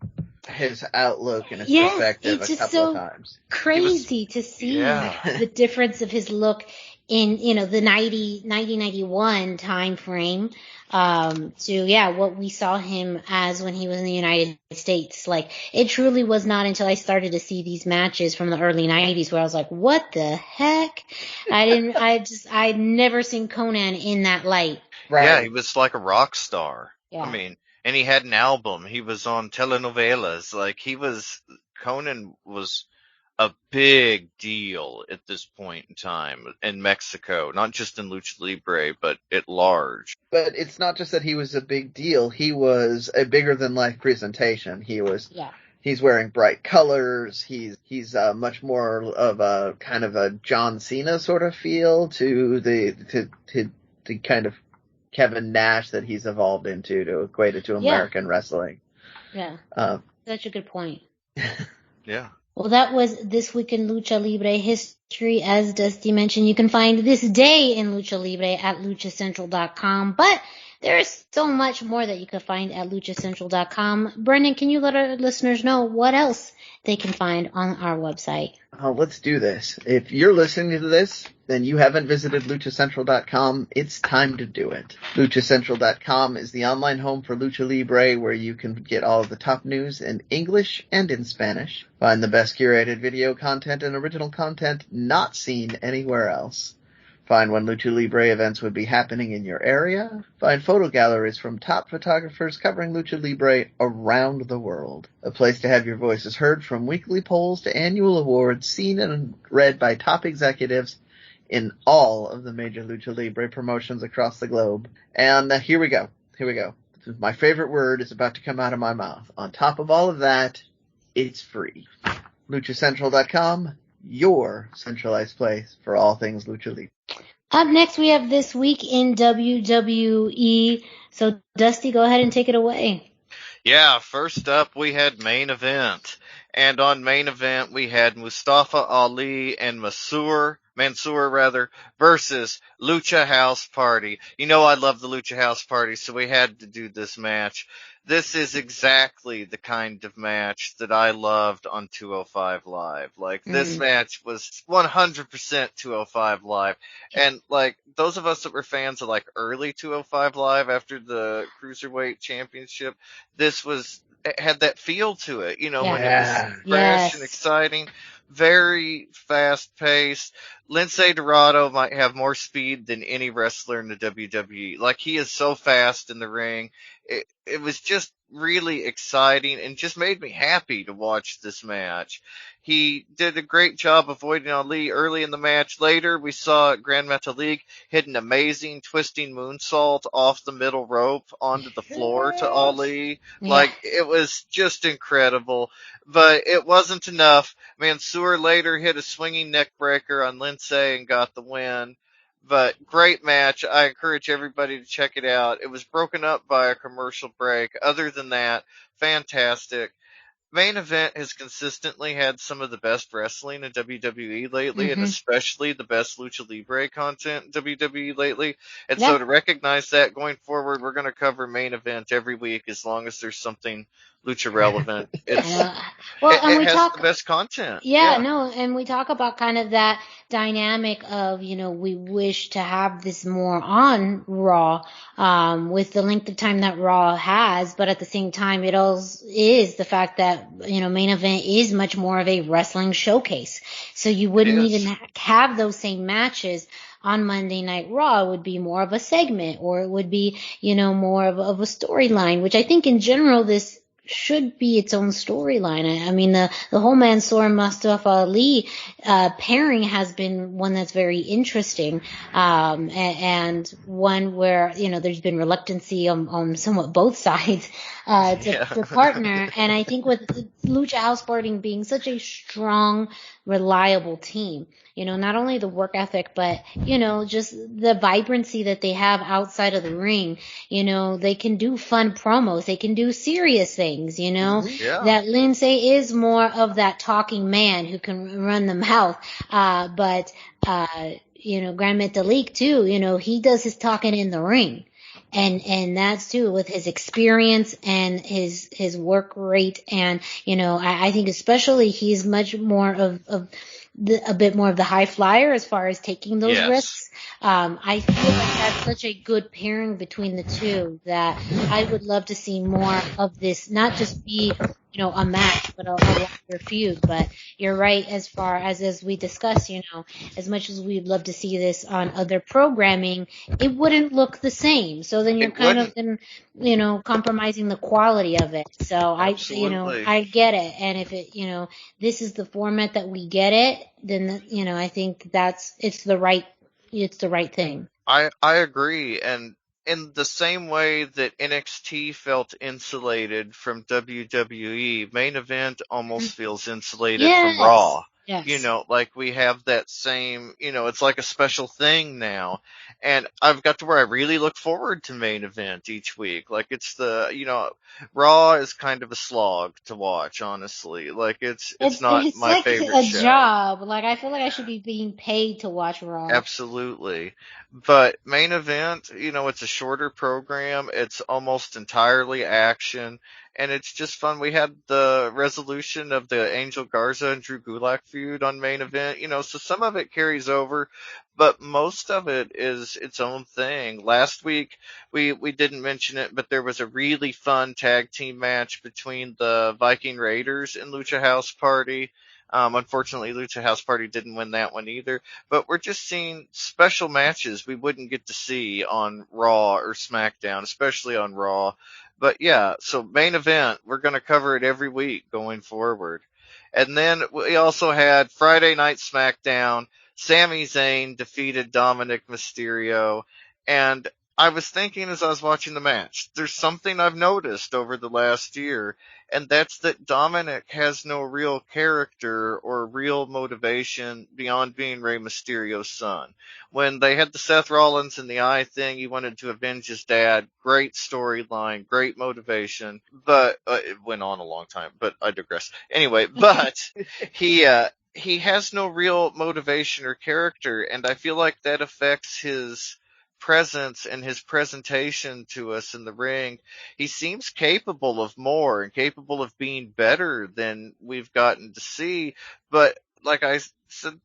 his outlook and his perspective a couple of times. Crazy to see the difference of his look in, the 1991 time frame, to, what we saw him as when he was in the United States. It truly was not until I started to see these matches from the early 90s where I was like, what the heck? I'd never seen Conan in that light. Right. Yeah, he was like a rock star. Yeah. I mean, and he had an album. He was on telenovelas. Conan was a big deal at this point in time in Mexico, not just in Lucha Libre, but at large. But it's not just that he was a big deal. He was a bigger than life presentation. He's wearing bright colors. He's much more of a kind of a John Cena sort of feel to the kind of Kevin Nash that he's evolved into to equate it to American wrestling. Yeah. Such a good point. Yeah. Well, that was This Week in Lucha Libre history. As Dusty mentioned, you can find This Day in Lucha Libre at luchacentral.com, but there's so much more that you can find at luchacentral.com. Brendan, can you let our listeners know what else they can find on our website? Oh, let's do this. If you're listening to this, then you haven't visited luchacentral.com. It's time to do it. Luchacentral.com is the online home for Lucha Libre, where you can get all of the top news in English and in Spanish. Find the best curated video content and original content not seen anywhere else. Find when Lucha Libre events would be happening in your area. Find photo galleries from top photographers covering Lucha Libre around the world. A place to have your voices heard, from weekly polls to annual awards, seen and read by top executives in all of the major Lucha Libre promotions across the globe. And here we go. My favorite word is about to come out of my mouth. On top of all of that, it's free. LuchaCentral.com, your centralized place for all things Lucha Libre. Up next, we have This Week in WWE. So, Dusty, go ahead and take it away. Yeah, first up, we had Main Event. And on Main Event, we had Mustafa Ali and Mansoor versus Lucha House Party. You know I love the Lucha House Party, so we had to do this match. This is exactly the kind of match that I loved on 205 Live. This match was 100% 205 Live. And, those of us that were fans of, early 205 Live after the Cruiserweight Championship, it had that feel to it, when it was fresh and exciting. Very fast-paced. Lince Dorado might have more speed than any wrestler in the WWE. He is so fast in the ring. It was just really exciting and just made me happy to watch this match. He did a great job avoiding Ali early in the match. Later, we saw Grand Metalik hit an amazing twisting moonsault off the middle rope onto the floor to Ali. It was just incredible. But it wasn't enough. Mansoor later hit a swinging neck breaker on Lince and got the win. But great match. I encourage everybody to check it out. It was broken up by a commercial break. Other than that, fantastic. Main event has consistently had some of the best wrestling in WWE lately, and especially the best Lucha Libre content in WWE lately. And so to recognize that going forward, we're going to cover main event every week as long as there's something Lucha relevant. It has the best content. And we talk about kind of that dynamic of, we wish to have this more on Raw, with the length of time that Raw has, but at the same time, it also is the fact that, main event is much more of a wrestling showcase. So you wouldn't even have those same matches on Monday Night Raw. It would be more of a segment, or it would be, more of a storyline, which I think in general this should be its own storyline. I mean, the whole Mansoor and Mustafa Ali pairing has been one that's very interesting, and one where there's been reluctancy on somewhat both sides to partner. And I think with Lucha House Party being such a strong, reliable team, not only the work ethic, but just the vibrancy that they have outside of the ring. They can do fun promos, they can do serious things. That Lindsay is more of that talking man who can run the mouth, but Grand Metalik too, he does his talking in the ring. And that's too with his experience and his work rate. And, I think especially he's much more of a bit more of the high flyer as far as taking those risks. I feel like that's such a good pairing between the two that I would love to see more of this, not just be, a match, but a longer feud. But you're right, as far as we discussed, as much as we'd love to see this on other programming, it wouldn't look the same. So then you're kind of then, compromising the quality of it. So I get it. And if it, this is the format that we get it, then, I think it's the right thing. I agree. And in the same way that NXT felt insulated from WWE, main event almost feels insulated from Raw. Yes. Like we have that same, it's like a special thing now. And I've got to where I really look forward to main event each week. Like it's Raw is kind of a slog to watch, honestly. Like it's not my like favorite a show. Job. Like I feel like I should be being paid to watch Raw. Absolutely. But main event, it's a shorter program. It's almost entirely action. And it's just fun. We had the resolution of the Angel Garza and Drew Gulak feud on main event, so some of it carries over, but most of it is its own thing. Last week, we didn't mention it, but there was a really fun tag team match between the Viking Raiders and Lucha House Party. Unfortunately, Lucha House Party didn't win that one either, but we're just seeing special matches we wouldn't get to see on Raw or SmackDown, especially on Raw. But yeah, so main event, we're going to cover it every week going forward. And then we also had Friday Night SmackDown. Sami Zayn defeated Dominic Mysterio. And I was thinking as I was watching the match, there's something I've noticed over the last year, and that's that Dominic has no real character or real motivation beyond being Rey Mysterio's son. When they had the Seth Rollins and the eye thing, he wanted to avenge his dad. Great storyline, great motivation, but it went on a long time, but I digress. Anyway, but he has no real motivation or character, and I feel like that affects his presence and his presentation to us in the ring. He seems capable of more and capable of being better than we've gotten to see, but like I said,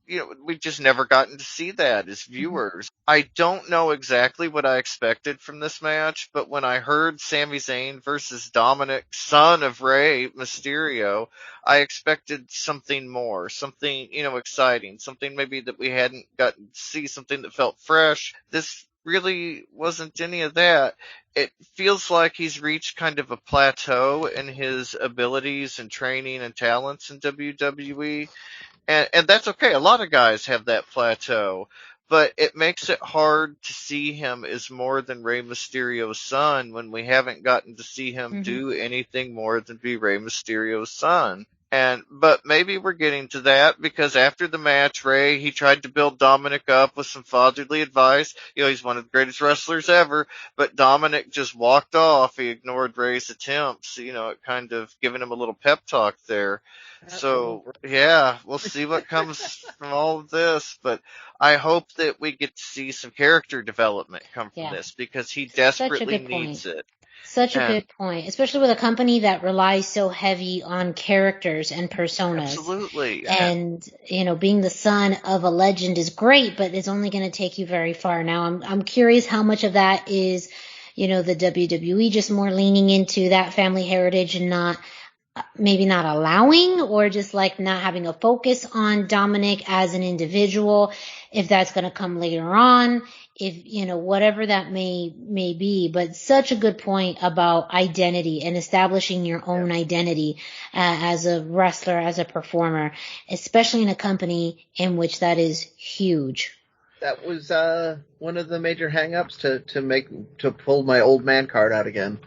we've just never gotten to see that as viewers. I don't know exactly what I expected from this match, but when I heard Sami Zayn versus Dominic, son of Rey Mysterio, I expected something more, something, exciting, something maybe that we hadn't gotten to see, something that felt fresh. This really wasn't any of that. It feels like he's reached kind of a plateau in his abilities and training and talents in WWE. And that's okay. A lot of guys have that plateau, but it makes it hard to see him as more than Rey Mysterio's son when we haven't gotten to see him do anything more than be Rey Mysterio's son. But maybe we're getting to that because after the match, Ray, he tried to build Dominic up with some fatherly advice. He's one of the greatest wrestlers ever, but Dominic just walked off. He ignored Ray's attempts, kind of giving him a little pep talk there. So, yeah, we'll see what comes from all of this, but I hope that we get to see some character development come from this because he desperately needs it. Such a good point, especially with a company that relies so heavy on characters and personas. Absolutely. And, being the son of a legend is great, but it's only going to take you very far. Now, I'm curious how much of that is, the WWE just more leaning into that family heritage and maybe not allowing or just like not having a focus on Dominic as an individual, if that's going to come later on, if, whatever that may be. But such a good point about identity and establishing your own identity as a wrestler, as a performer, especially in a company in which that is huge. That was one of the major hang-ups to pull my old man card out again.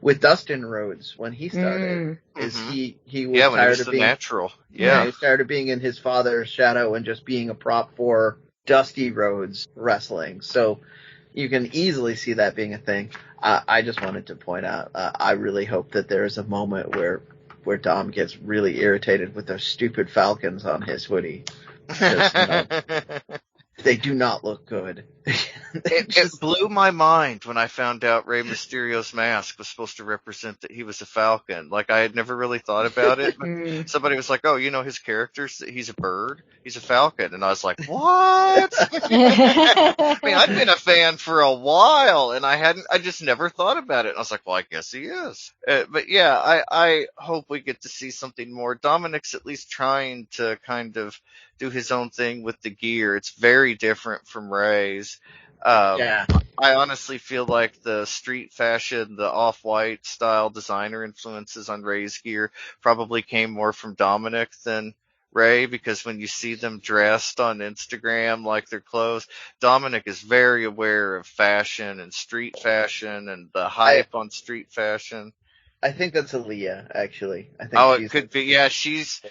With Dustin Rhodes, when he started, he was tired of being natural. He was tired of being in his father's shadow and just being a prop for Dusty Rhodes wrestling. So you can easily see that being a thing. I just wanted to point out, I really hope that there is a moment where Dom gets really irritated with those stupid falcons on his hoodie. They do not look good. It blew my mind when I found out Rey Mysterio's mask was supposed to represent that he was a Falcon. Like, I had never really thought about it. But somebody was like, his character's he's a bird, he's a Falcon. And I was like, what? I mean, I'd been a fan for a while, and I just never thought about it. And I was like, well, I guess he is. But yeah, I hope we get to see something more. Dominic's at least trying to kind of do his own thing with the gear. It's very different from Ray's. I honestly feel like the street fashion, the off-white style designer influences on Ray's gear probably came more from Dominic than Ray, because when you see them dressed on Instagram like their clothes, Dominic is very aware of fashion and street fashion and the hype on street fashion. I think that's Aaliyah, actually. I think it could be. Yeah, she's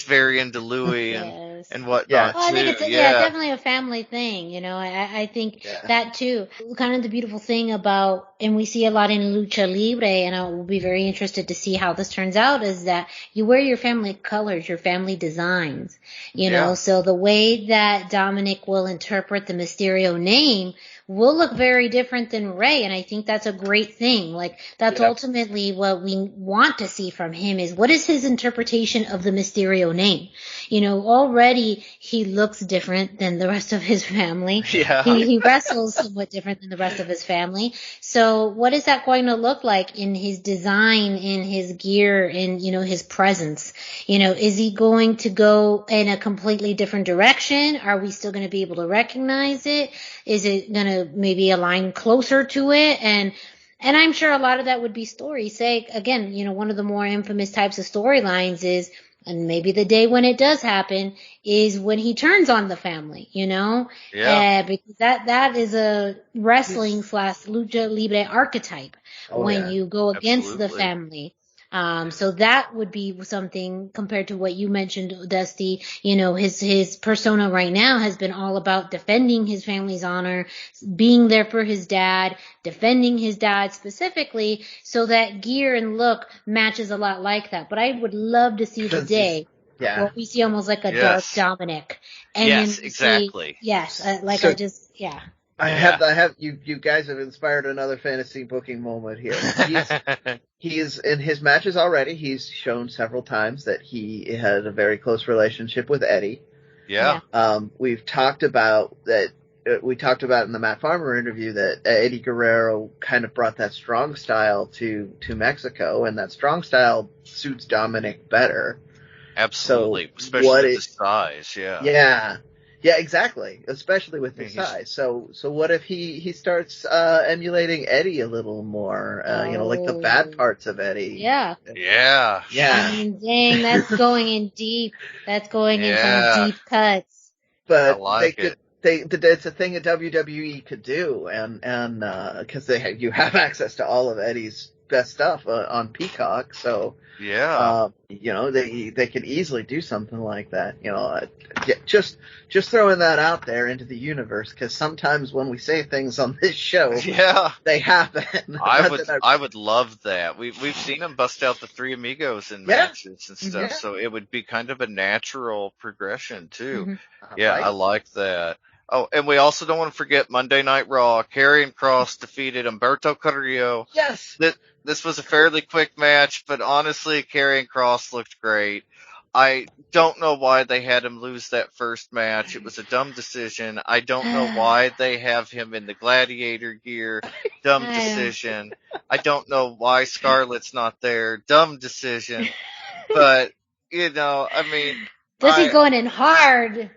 very into Louis and whatnot. Yeah. Well, I think it's definitely a family thing. I think that too. Kind of the beautiful thing about, and we see a lot in Lucha Libre, and I will be very interested to see how this turns out, is that you wear your family colors, your family designs. So the way that Dominic will interpret the Mysterio name will look very different than Ray, and I think that's a great thing. Like, that's ultimately what we want to see from him, is what is his interpretation of the Mysterio name? Already he looks different than the rest of his family. Yeah. He wrestles somewhat different than the rest of his family. So what is that going to look like in his design, in his gear, in, his presence? Is he going to go in a completely different direction? Are we still going to be able to recognize it? Is it going to maybe align closer to it? And I'm sure a lot of that would be story. Say, again, one of the more infamous types of storylines is, and maybe the day when it does happen, is when he turns on the family, because that is a wrestling / Lucha Libre archetype when you go against the family. So that would be something compared to what you mentioned, Dusty. His persona right now has been all about defending his family's honor, being there for his dad, defending his dad specifically, so that gear and look matches a lot like that. But I would love to see the day where we see almost like a dark Dominic. And yes, exactly. I have you guys have inspired another fantasy booking moment here. He's in his matches already. He's shown several times that he had a very close relationship with Eddie. Yeah. We've talked about that. We talked about in the Matt Farmer interview that Eddie Guerrero kind of brought that strong style to Mexico, and that strong style suits Dominic better. Absolutely, so especially with the size. Yeah, exactly. Especially with his size. So what if he starts emulating Eddie a little more? Like the bad parts of Eddie. Yeah. Yeah. I mean, dang, that's going in deep. That's going in some deep cuts. But I like it. It's a thing that WWE could do, and because you have access to all of Eddie's best stuff on Peacock. So Yeah. they could easily do something like that. Just throwing that out there into the universe, because sometimes when we say things on this show, Yeah. they happen. I would love that. We've seen them bust out the Three Amigos in matches and stuff, so it would be kind of a natural progression too. Mm-hmm. Yeah, Right. I like that. Oh, and we also don't want to forget Monday Night Raw. Karrion Kross defeated Humberto Carrillo. Yes. This was a fairly quick match, but honestly, Karrion Kross looked great. I don't know why they had him lose that first match. It was a dumb decision. I don't know why they have him in the gladiator gear. Dumb decision. I don't know why Scarlett's not there. Dumb decision. But, I mean... Does he going in hard?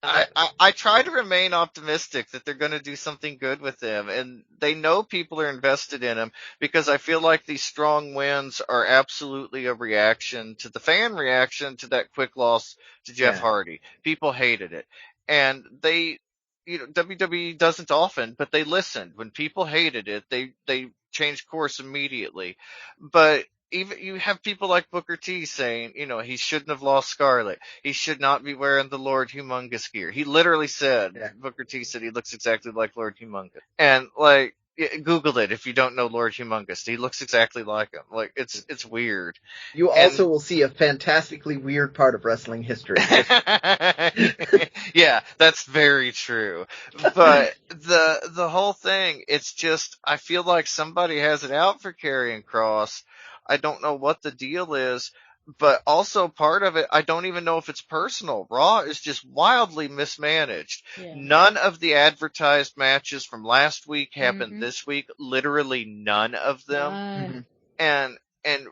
I try to remain optimistic that they're going to do something good with him, and they know people are invested in him, because I feel like these strong wins are absolutely a reaction to the fan reaction to that quick loss to Jeff Hardy. People hated it, and they, WWE doesn't often, but they listened. When people hated it, they changed course immediately. But even you have people like Booker T saying, he shouldn't have lost Scarlett. He should not be wearing the Lord Humongous gear. He literally said, Booker T said he looks exactly like Lord Humongous. And Google it if you don't know Lord Humongous. He looks exactly like him. It's weird. You also will see a fantastically weird part of wrestling history. Yeah, that's very true. But the whole thing, it's just, I feel like somebody has it out for Karrion Kross. I don't know what the deal is, but also part of it, I don't even know if it's personal. Raw is just wildly mismanaged. Yeah. None of the advertised matches from last week happened this week. Literally none of them. And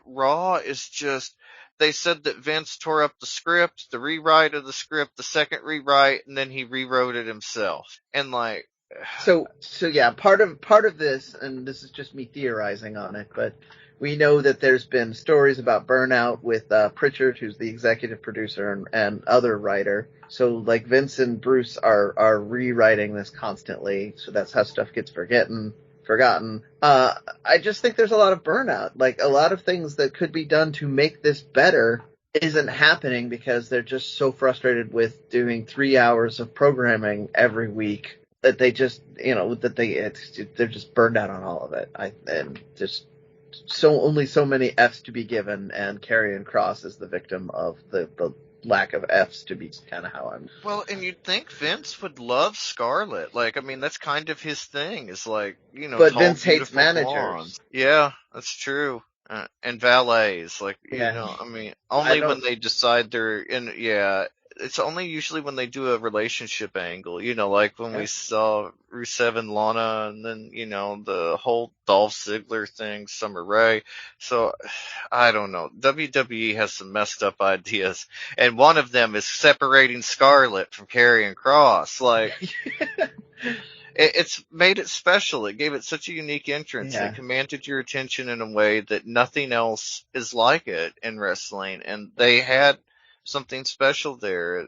Raw is just, they said that Vince tore up the script, the rewrite of the script, the second rewrite, and then he rewrote it himself. And So yeah, part of this, and this is just me theorizing on it, but we know that there's been stories about burnout with Pritchard, who's the executive producer and other writer. So Vince and Bruce are rewriting this constantly. So that's how stuff gets forgotten. I just think there's a lot of burnout. A lot of things that could be done to make this better isn't happening because they're just so frustrated with doing 3 hours of programming every week that they just, they're just burned out on all of it. Only so many F's to be given, and Karrion Kross is the victim of the lack of F's, to be kind of how I'm. Well, and you'd think Vince would love Scarlett. That's kind of his thing. Is But tall, Vince hates managers. Blondes. Yeah, that's true. And valets, only when they decide they're in. Yeah, it's only usually when they do a relationship angle, when we saw Rusev and Lana, and then, the whole Dolph Ziggler thing, Summer Rae. So, I don't know. WWE has some messed up ideas, and one of them is separating Scarlett from Karrion Kross. It's made it special. It gave it such a unique entrance. It commanded your attention in a way that nothing else is like it in wrestling, and they had something special there.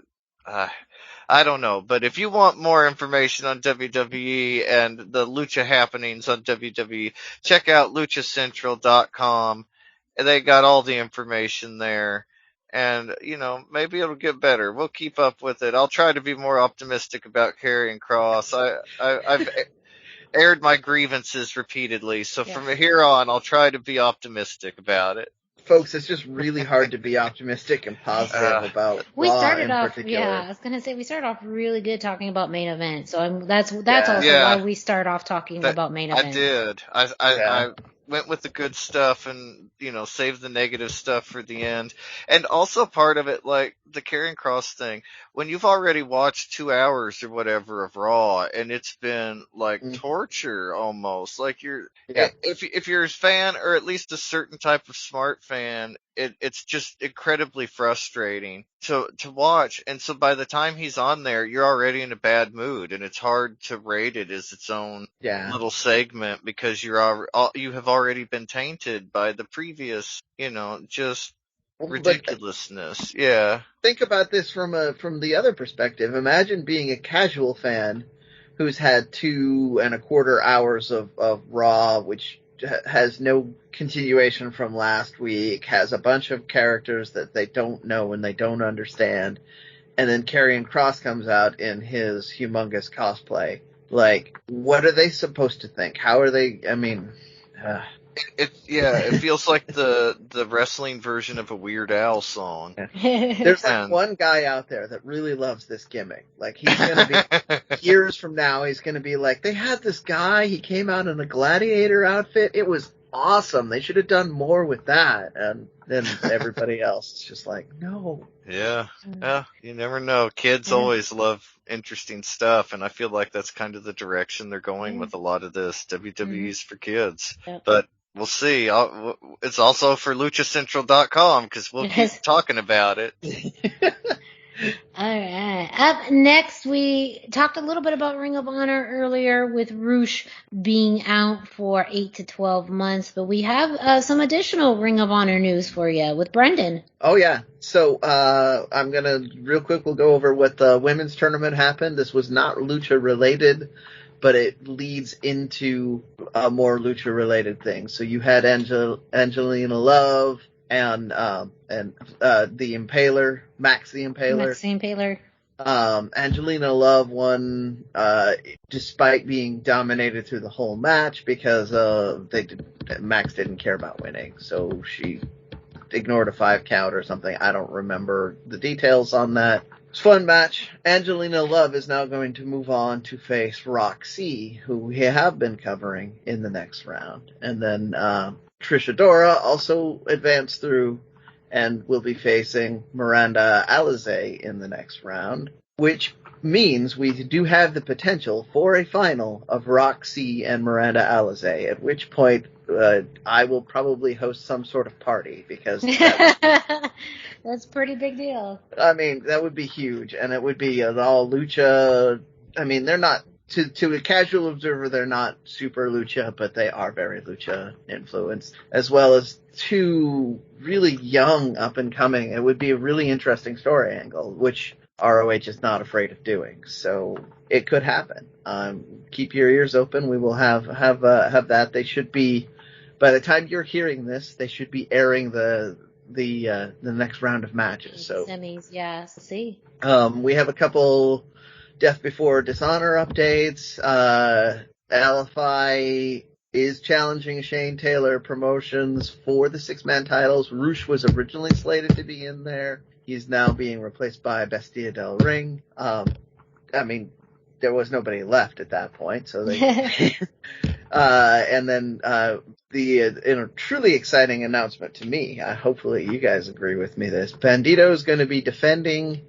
I don't know, but if you want more information on WWE and the lucha happenings on WWE, check out luchacentral.com. They got all the information there, and maybe it'll get better. We'll keep up with it. I'll try to be more optimistic about Karrion Kross. I've aired my grievances repeatedly, so from here on, I'll try to be optimistic about it. Folks, it's just really hard to be optimistic and positive about we Raw started in off, particular. I was gonna say we started off really good talking about main event, so that's also why we start off talking about main event. I did. I went with the good stuff and saved the negative stuff for the end. And also part of it, the Karrion Kross thing, when you've already watched 2 hours or whatever of Raw, and it's been torture almost. If you're a fan, or at least a certain type of smart fan, it's just incredibly frustrating to watch. And so by the time he's on there, you're already in a bad mood, and it's hard to rate it as its own little segment, because you have already been tainted by the previous, just ridiculousness. Think about this from the other perspective. Imagine being a casual fan who's had 2.25 hours of Raw, which has no continuation from last week, has a bunch of characters that they don't know and they don't understand, and then Karrion Kross comes out in his humongous cosplay. Like, what are they supposed to think? How are they, I mean... It feels like the wrestling version of a Weird Al song. There's like one guy out there that really loves this gimmick. Like, he's gonna be, years from now, he's gonna be like, they had this guy, he came out in a gladiator outfit, it was awesome, they should have done more with that. And then everybody else is just like, no. Yeah, you never know. Kids always love interesting stuff, and I feel like that's kind of the direction they're going with a lot of this. WWE's for kids. Yep. But we'll see. It's also for luchacentral.com because we'll keep talking about it. All right. Up next, we talked a little bit about Ring of Honor earlier with Rush being out for 8 to 12 months, but we have some additional Ring of Honor news for you with Brendan. Oh, yeah. So I'm going to, real quick, we'll go over what the women's tournament happened. This was not Lucha related, but it leads into more Lucha related things. So you had Angelina Love and the Impaler, Max the Impaler. Angelina Love won despite being dominated through the whole match because Max didn't care about winning, so she ignored a 5 count or something. I don't remember the details on that. It's a fun match. Angelina Love is now going to move on to face Roxy, who we have been covering in the next round. And then Trish Adora also advanced through and will be facing Miranda Alizé in the next round, which means we do have the potential for a final of Roxy and Miranda Alizé, at which point I will probably host some sort of party because that's a pretty big deal. I mean, that would be huge, and it would be an all Lucha. I mean, they're not, to a casual observer, they're not super Lucha, but they are very Lucha influenced, as well as 2 really young up and coming. It would be a really interesting story angle, which ROH is not afraid of doing. So it could happen. Keep your ears open. We will have that. They should be, by the time you're hearing this, they should be airing the next round of matches. So semis, yeah. We'll see. We have a couple Death Before Dishonor updates. LFI is challenging Shane Taylor Promotions for the 6-man titles. Rush was originally slated to be in there. He's now being replaced by Bestia del Ring. I mean, there was nobody left at that point, so they. And then the truly exciting announcement to me. Hopefully, you guys agree with me. This Bandito is going to be defending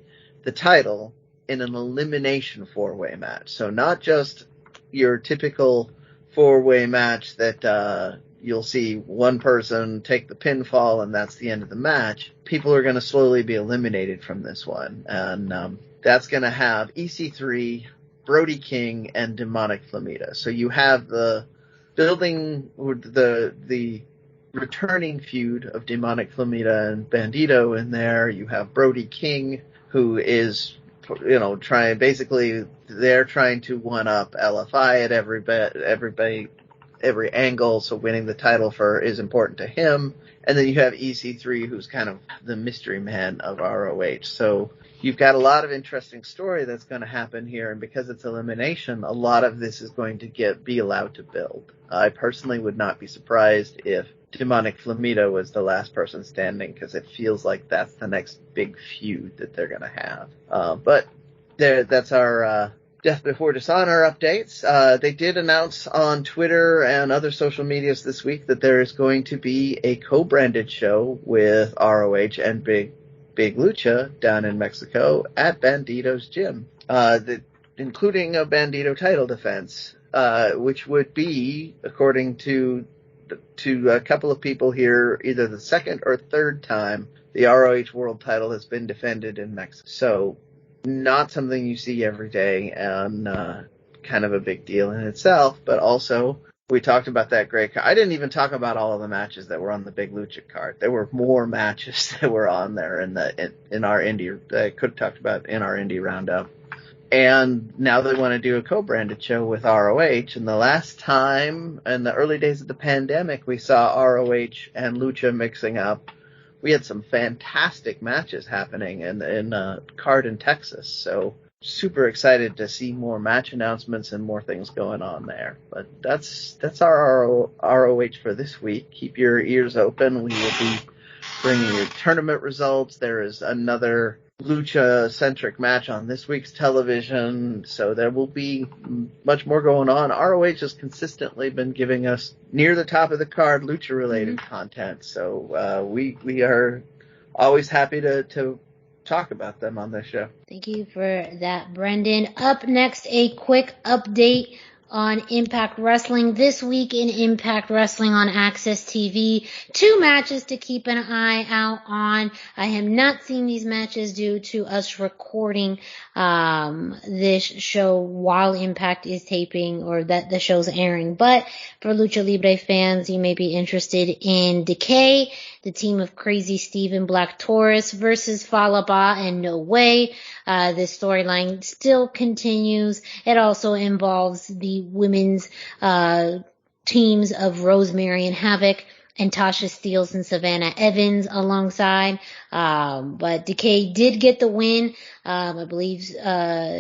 the title in an elimination 4-way match. So not just your typical 4-way match that you'll see one person take the pinfall and that's the end of the match. People are going to slowly be eliminated from this one. And that's going to have EC3, Brody King, and Demonic Flamita. So you have the building, the returning feud of Demonic Flamita and Bandito in there. You have Brody King, who is, they're trying to one-up LFI at every angle, so winning the title is important to him. And then you have EC3, who's kind of the mystery man of ROH. So you've got a lot of interesting story that's going to happen here, and because it's elimination, a lot of this is going to be allowed to build. I personally would not be surprised if Demonic Flamita was the last person standing, because it feels like that's the next big feud that they're going to have. But that's our Death Before Dishonor updates. They did announce on Twitter and other social medias this week that there is going to be a co-branded show with ROH and Big Lucha down in Mexico at Bandito's gym, including a Bandito title defense, which would be, according to a couple of people here, either the second or third time the ROH World title has been defended in Mexico. So not something you see every day, and kind of a big deal in itself, but also we talked about that great card. I didn't even talk about all of the matches that were on the Big Lucha card. There were more matches that were on there in our indie. I could have talked about in our indie roundup. And now they want to do a co-branded show with ROH. And the last time, in the early days of the pandemic, we saw ROH and Lucha mixing up. We had some fantastic matches happening in card in Texas. So super excited to see more match announcements and more things going on there. But that's our ROH for this week. Keep your ears open. We will be bringing you tournament results. There is another Lucha-centric match on this week's television, so there will be much more going on. ROH has consistently been giving us near the top of the card Lucha-related content, so we are always happy to talk about them on this show. Thank you for that, Brendan. Up next, a quick update on Impact Wrestling. This week in Impact Wrestling on Access TV, 2 matches to keep an eye out on. I have not seen these matches due to us recording this show while Impact is taping, or that the show's airing. But for Lucha Libre fans, you may be interested in Decay, the team of Crazy Steve and Black Taurus versus Falaba and No Way. This storyline still continues. It also involves the women's teams of Rosemary and Havoc and Tasha Steelz and Savannah Evans alongside. But Decay did get the win. I believe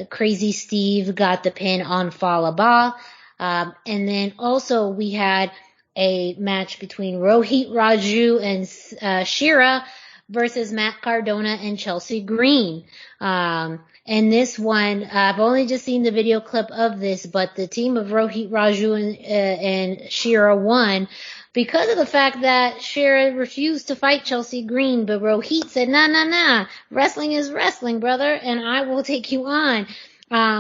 Crazy Steve got the pin on Falaba. And then also we had a match between Rohit Raju and Shira versus Matt Cardona and Chelsea Green. And this one, I've only just seen the video clip of this, but the team of Rohit Raju and Shira won because of the fact that Shira refused to fight Chelsea Green, but Rohit said, nah, wrestling is wrestling, brother, and I will take you on.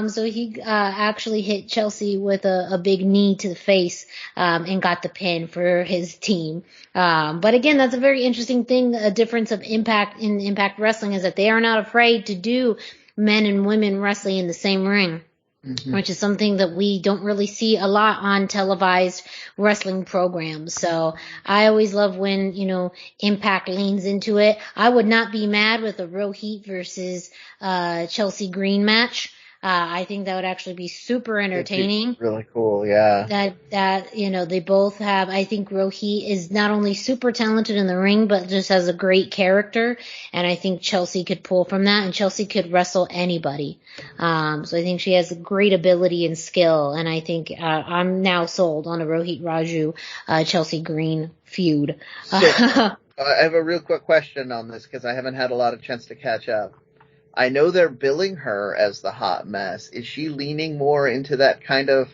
So he actually hit Chelsea with a big knee to the face and got the pin for his team. But again, that's a very interesting thing. A difference of Impact in Impact Wrestling is that they are not afraid to do men and women wrestling in the same ring. Which is something that we don't really see a lot on televised wrestling programs. So I always love when, Impact leans into it. I would not be mad with a Rohit versus Chelsea Green match. I think that would actually be super entertaining. Really cool, yeah. That they both have, I think Rohit is not only super talented in the ring, but just has a great character. And I think Chelsea could pull from that, and Chelsea could wrestle anybody. So I think she has great ability and skill. And I think, I'm now sold on a Rohit Raju, Chelsea Green feud. I have a real quick question on this because I haven't had a lot of chance to catch up. I know they're billing her as the hot mess. Is she leaning more into that kind of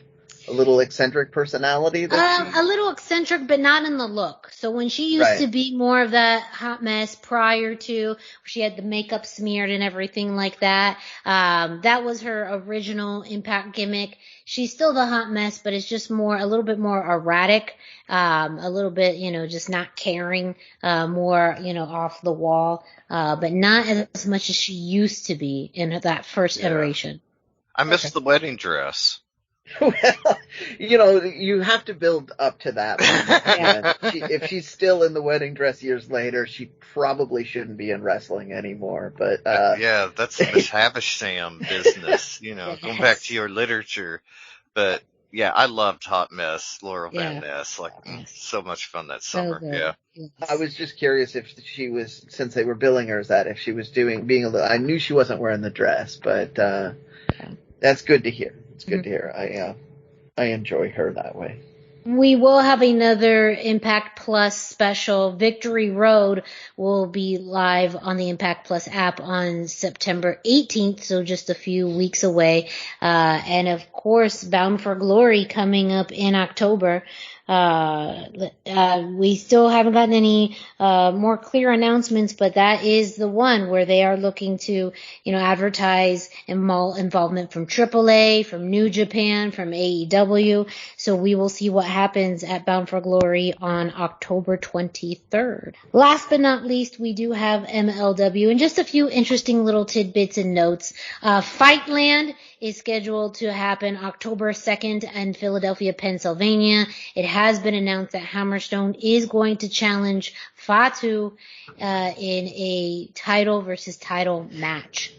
a little eccentric personality? A little eccentric, but not in the look. So when she used to be more of that hot mess prior to, she had the makeup smeared and everything like that. That was her original Impact gimmick. She's still the hot mess, but it's just a little bit more erratic, a little bit, just not caring, more, off the wall, but not as much as she used to be in that first iteration. I missed the wedding dress. Well, you have to build up to that. If she's still in the wedding dress years later, she probably shouldn't be in wrestling anymore. But that's the Miss Havisham business. Going back to your literature. But yeah, I loved Hot Mess, Laurel Van Ness. So much fun that summer. Yes. I was just curious if she was, since they were billing her as that, if she was being a little. I knew she wasn't wearing the dress, but that's good to hear. It's good to hear. I enjoy her that way. We will have another Impact Plus special. Victory Road will be live on the Impact Plus app on September 18th, so just a few weeks away. And of course, Bound for Glory coming up in October. We still haven't gotten any more clear announcements, but that is the one where they are looking to, advertise involvement from AAA, from New Japan, from AEW. So we will see what happens at Bound for Glory on October 23rd. Last but not least, we do have MLW and just a few interesting little tidbits and notes. Fightland is scheduled to happen October 2nd in Philadelphia, Pennsylvania. It has been announced that Hammerstone is going to challenge Fatu in a title versus title match.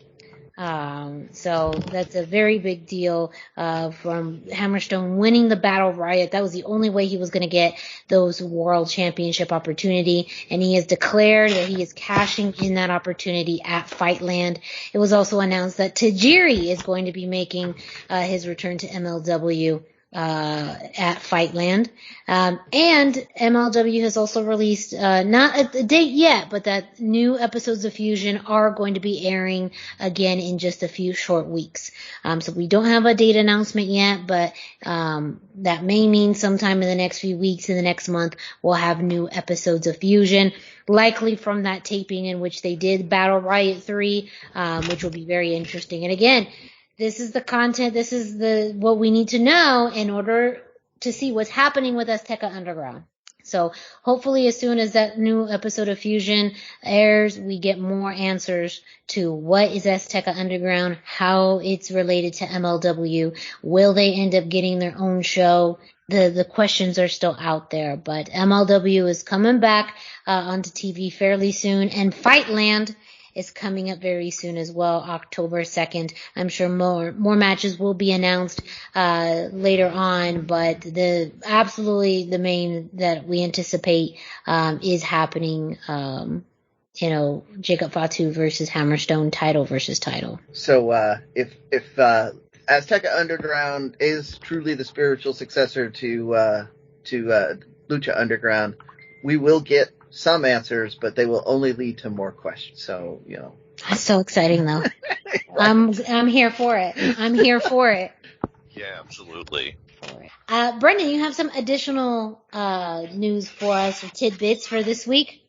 So that's a very big deal, from Hammerstone winning the Battle Riot. That was the only way he was going to get those World Championship opportunity. And he has declared that he is cashing in that opportunity at Fightland. It was also announced that Tajiri is going to be making, his return to MLW, at Fightland. And MLW has also released, not a date yet, but that new episodes of Fusion are going to be airing again in just a few short weeks. So we don't have a date announcement yet, but, that may mean sometime in the next few weeks, in the next month, we'll have new episodes of Fusion, likely from that taping in which they did Battle Riot 3, which will be very interesting. And again, this is the content, this is what we need to know in order to see what's happening with Azteca Underground. So hopefully as soon as that new episode of Fusion airs, we get more answers to what is Azteca Underground, how it's related to MLW. Will they end up getting their own show? The questions are still out there, but MLW is coming back onto TV fairly soon, and Fightland is coming up very soon as well, October 2nd. I'm sure more matches will be announced later on, but absolutely the main that we anticipate is happening. Jacob Fatu versus Hammerstone, title versus title. So if Azteca Underground is truly the spiritual successor to Lucha Underground, we will get some answers, but they will only lead to more questions. So, That's so exciting, though. I'm here for it. I'm here for it. Yeah, absolutely. Brendan, you have some additional news for us, or tidbits for this week?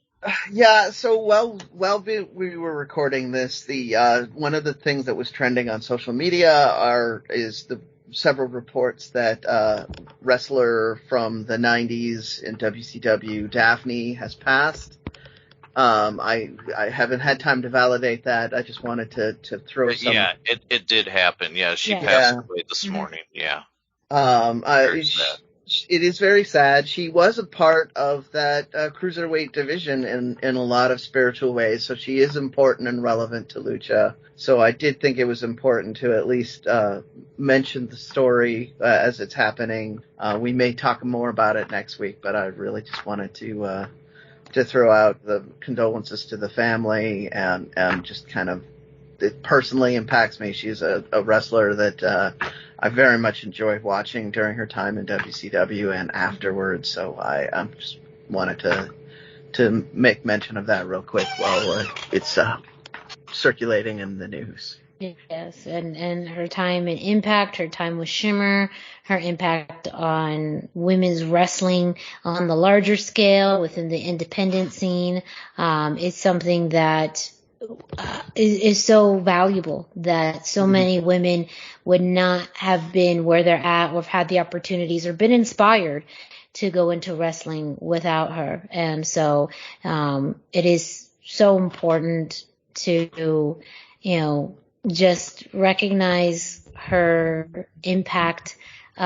Yeah. So while we were recording this, the one of the things that was trending on social media is the several reports that wrestler from the 90s in WCW, Daphne, has passed. I haven't had time to validate that. I just wanted to throw some. Yeah, it did happen. Yeah, she passed away this morning. Yeah. It is very sad. She was a part of that cruiserweight division in a lot of spiritual ways, so she is important and relevant to Lucha. So I did think it was important to at least mention the story as it's happening. We may talk more about it next week, but I really just wanted to throw out the condolences to the family and just kind of, it personally impacts me. She's a wrestler that I very much enjoyed watching during her time in WCW and afterwards. So I just wanted to make mention of that real quick while it's circulating in the news. Yes, and her time in Impact, her time with Shimmer, her impact on women's wrestling on the larger scale within the independent scene is something that is so valuable, that so many women would not have been where they're at or have had the opportunities or been inspired to go into wrestling without her. And so it is so important to, just recognize her impact in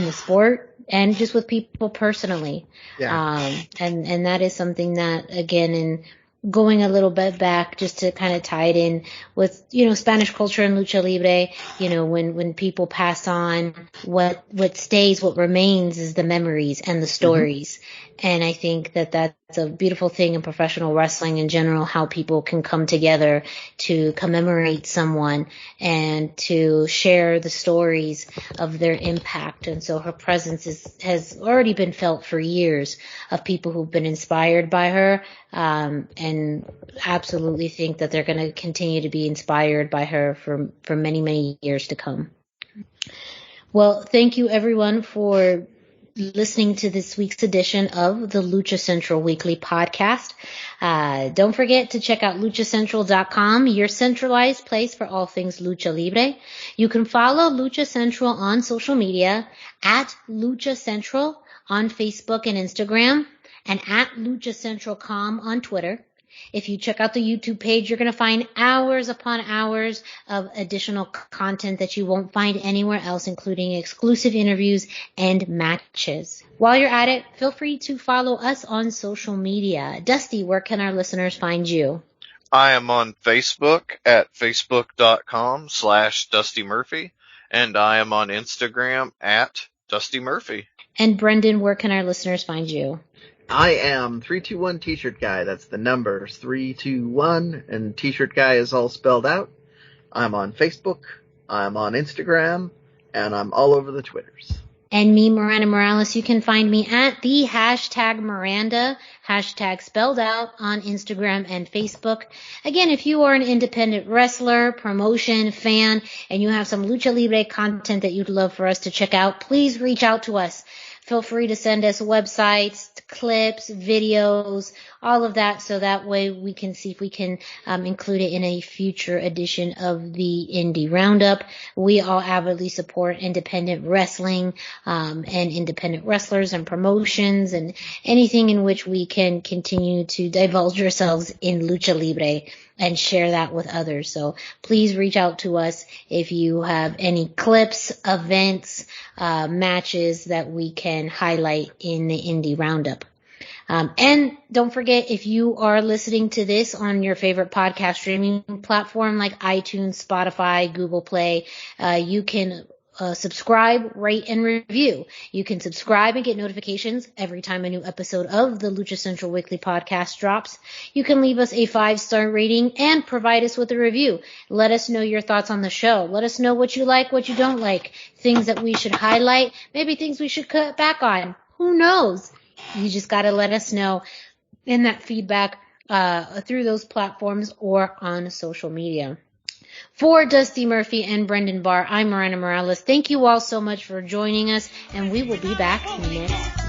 the sport and just with people personally. Yeah. And that is something that, again, in going a little bit back, just to kind of tie it in with, Spanish culture and Lucha Libre, when people pass on, what stays, what remains is the memories and the stories. And I think that that's a beautiful thing in professional wrestling in general, how people can come together to commemorate someone and to share the stories of their impact. And so her presence has already been felt for years of people who've been inspired by her, and absolutely think that they're going to continue to be inspired by her for many, many years to come. Well, thank you everyone for listening to this week's edition of the Lucha Central Weekly podcast. Don't forget to check out luchacentral.com, your centralized place for all things Lucha Libre. You can follow Lucha Central on social media at Lucha Central on Facebook and Instagram, and at Lucha Central.com on Twitter. If you check out the YouTube page, you're going to find hours upon hours of additional content that you won't find anywhere else, including exclusive interviews and matches. While you're at it, feel free to follow us on social media. Dusty, where can our listeners find you? I am on Facebook at facebook.com/Dusty Murphy, and I am on Instagram at Dusty Murphy. And Brendan, where can our listeners find you? I am 321 T-shirt guy. That's the numbers 321, and T-shirt guy is all spelled out. I'm on Facebook, I'm on Instagram, and I'm all over the Twitters. And me, Miranda Morales, you can find me at the #Miranda, hashtag spelled out, on Instagram and Facebook. Again, if you are an independent wrestler, promotion, fan, and you have some Lucha Libre content that you'd love for us to check out, please reach out to us. Feel free to send us websites, clips, videos, all of that, so that way we can see if we can include it in a future edition of the Indie Roundup. We all avidly support independent wrestling and independent wrestlers and promotions and anything in which we can continue to divulge ourselves in Lucha Libre and share that with others. So please reach out to us if you have any clips, events, matches that we can highlight in the Indie Roundup. And don't forget, if you are listening to this on your favorite podcast streaming platform like iTunes, Spotify, Google Play, you can subscribe, rate, and review. You can subscribe and get notifications every time a new episode of the Lucha Central Weekly podcast drops. You can leave us a 5-star rating and provide us with a review. Let us know your thoughts on the show. Let us know what you like, what you don't like, things that we should highlight, maybe things we should cut back on. Who knows? You just got to let us know in that feedback through those platforms or on social media. For Dusty Murphy and Brendan Barr, I'm Miranda Morales. Thank you all so much for joining us, and we will be back next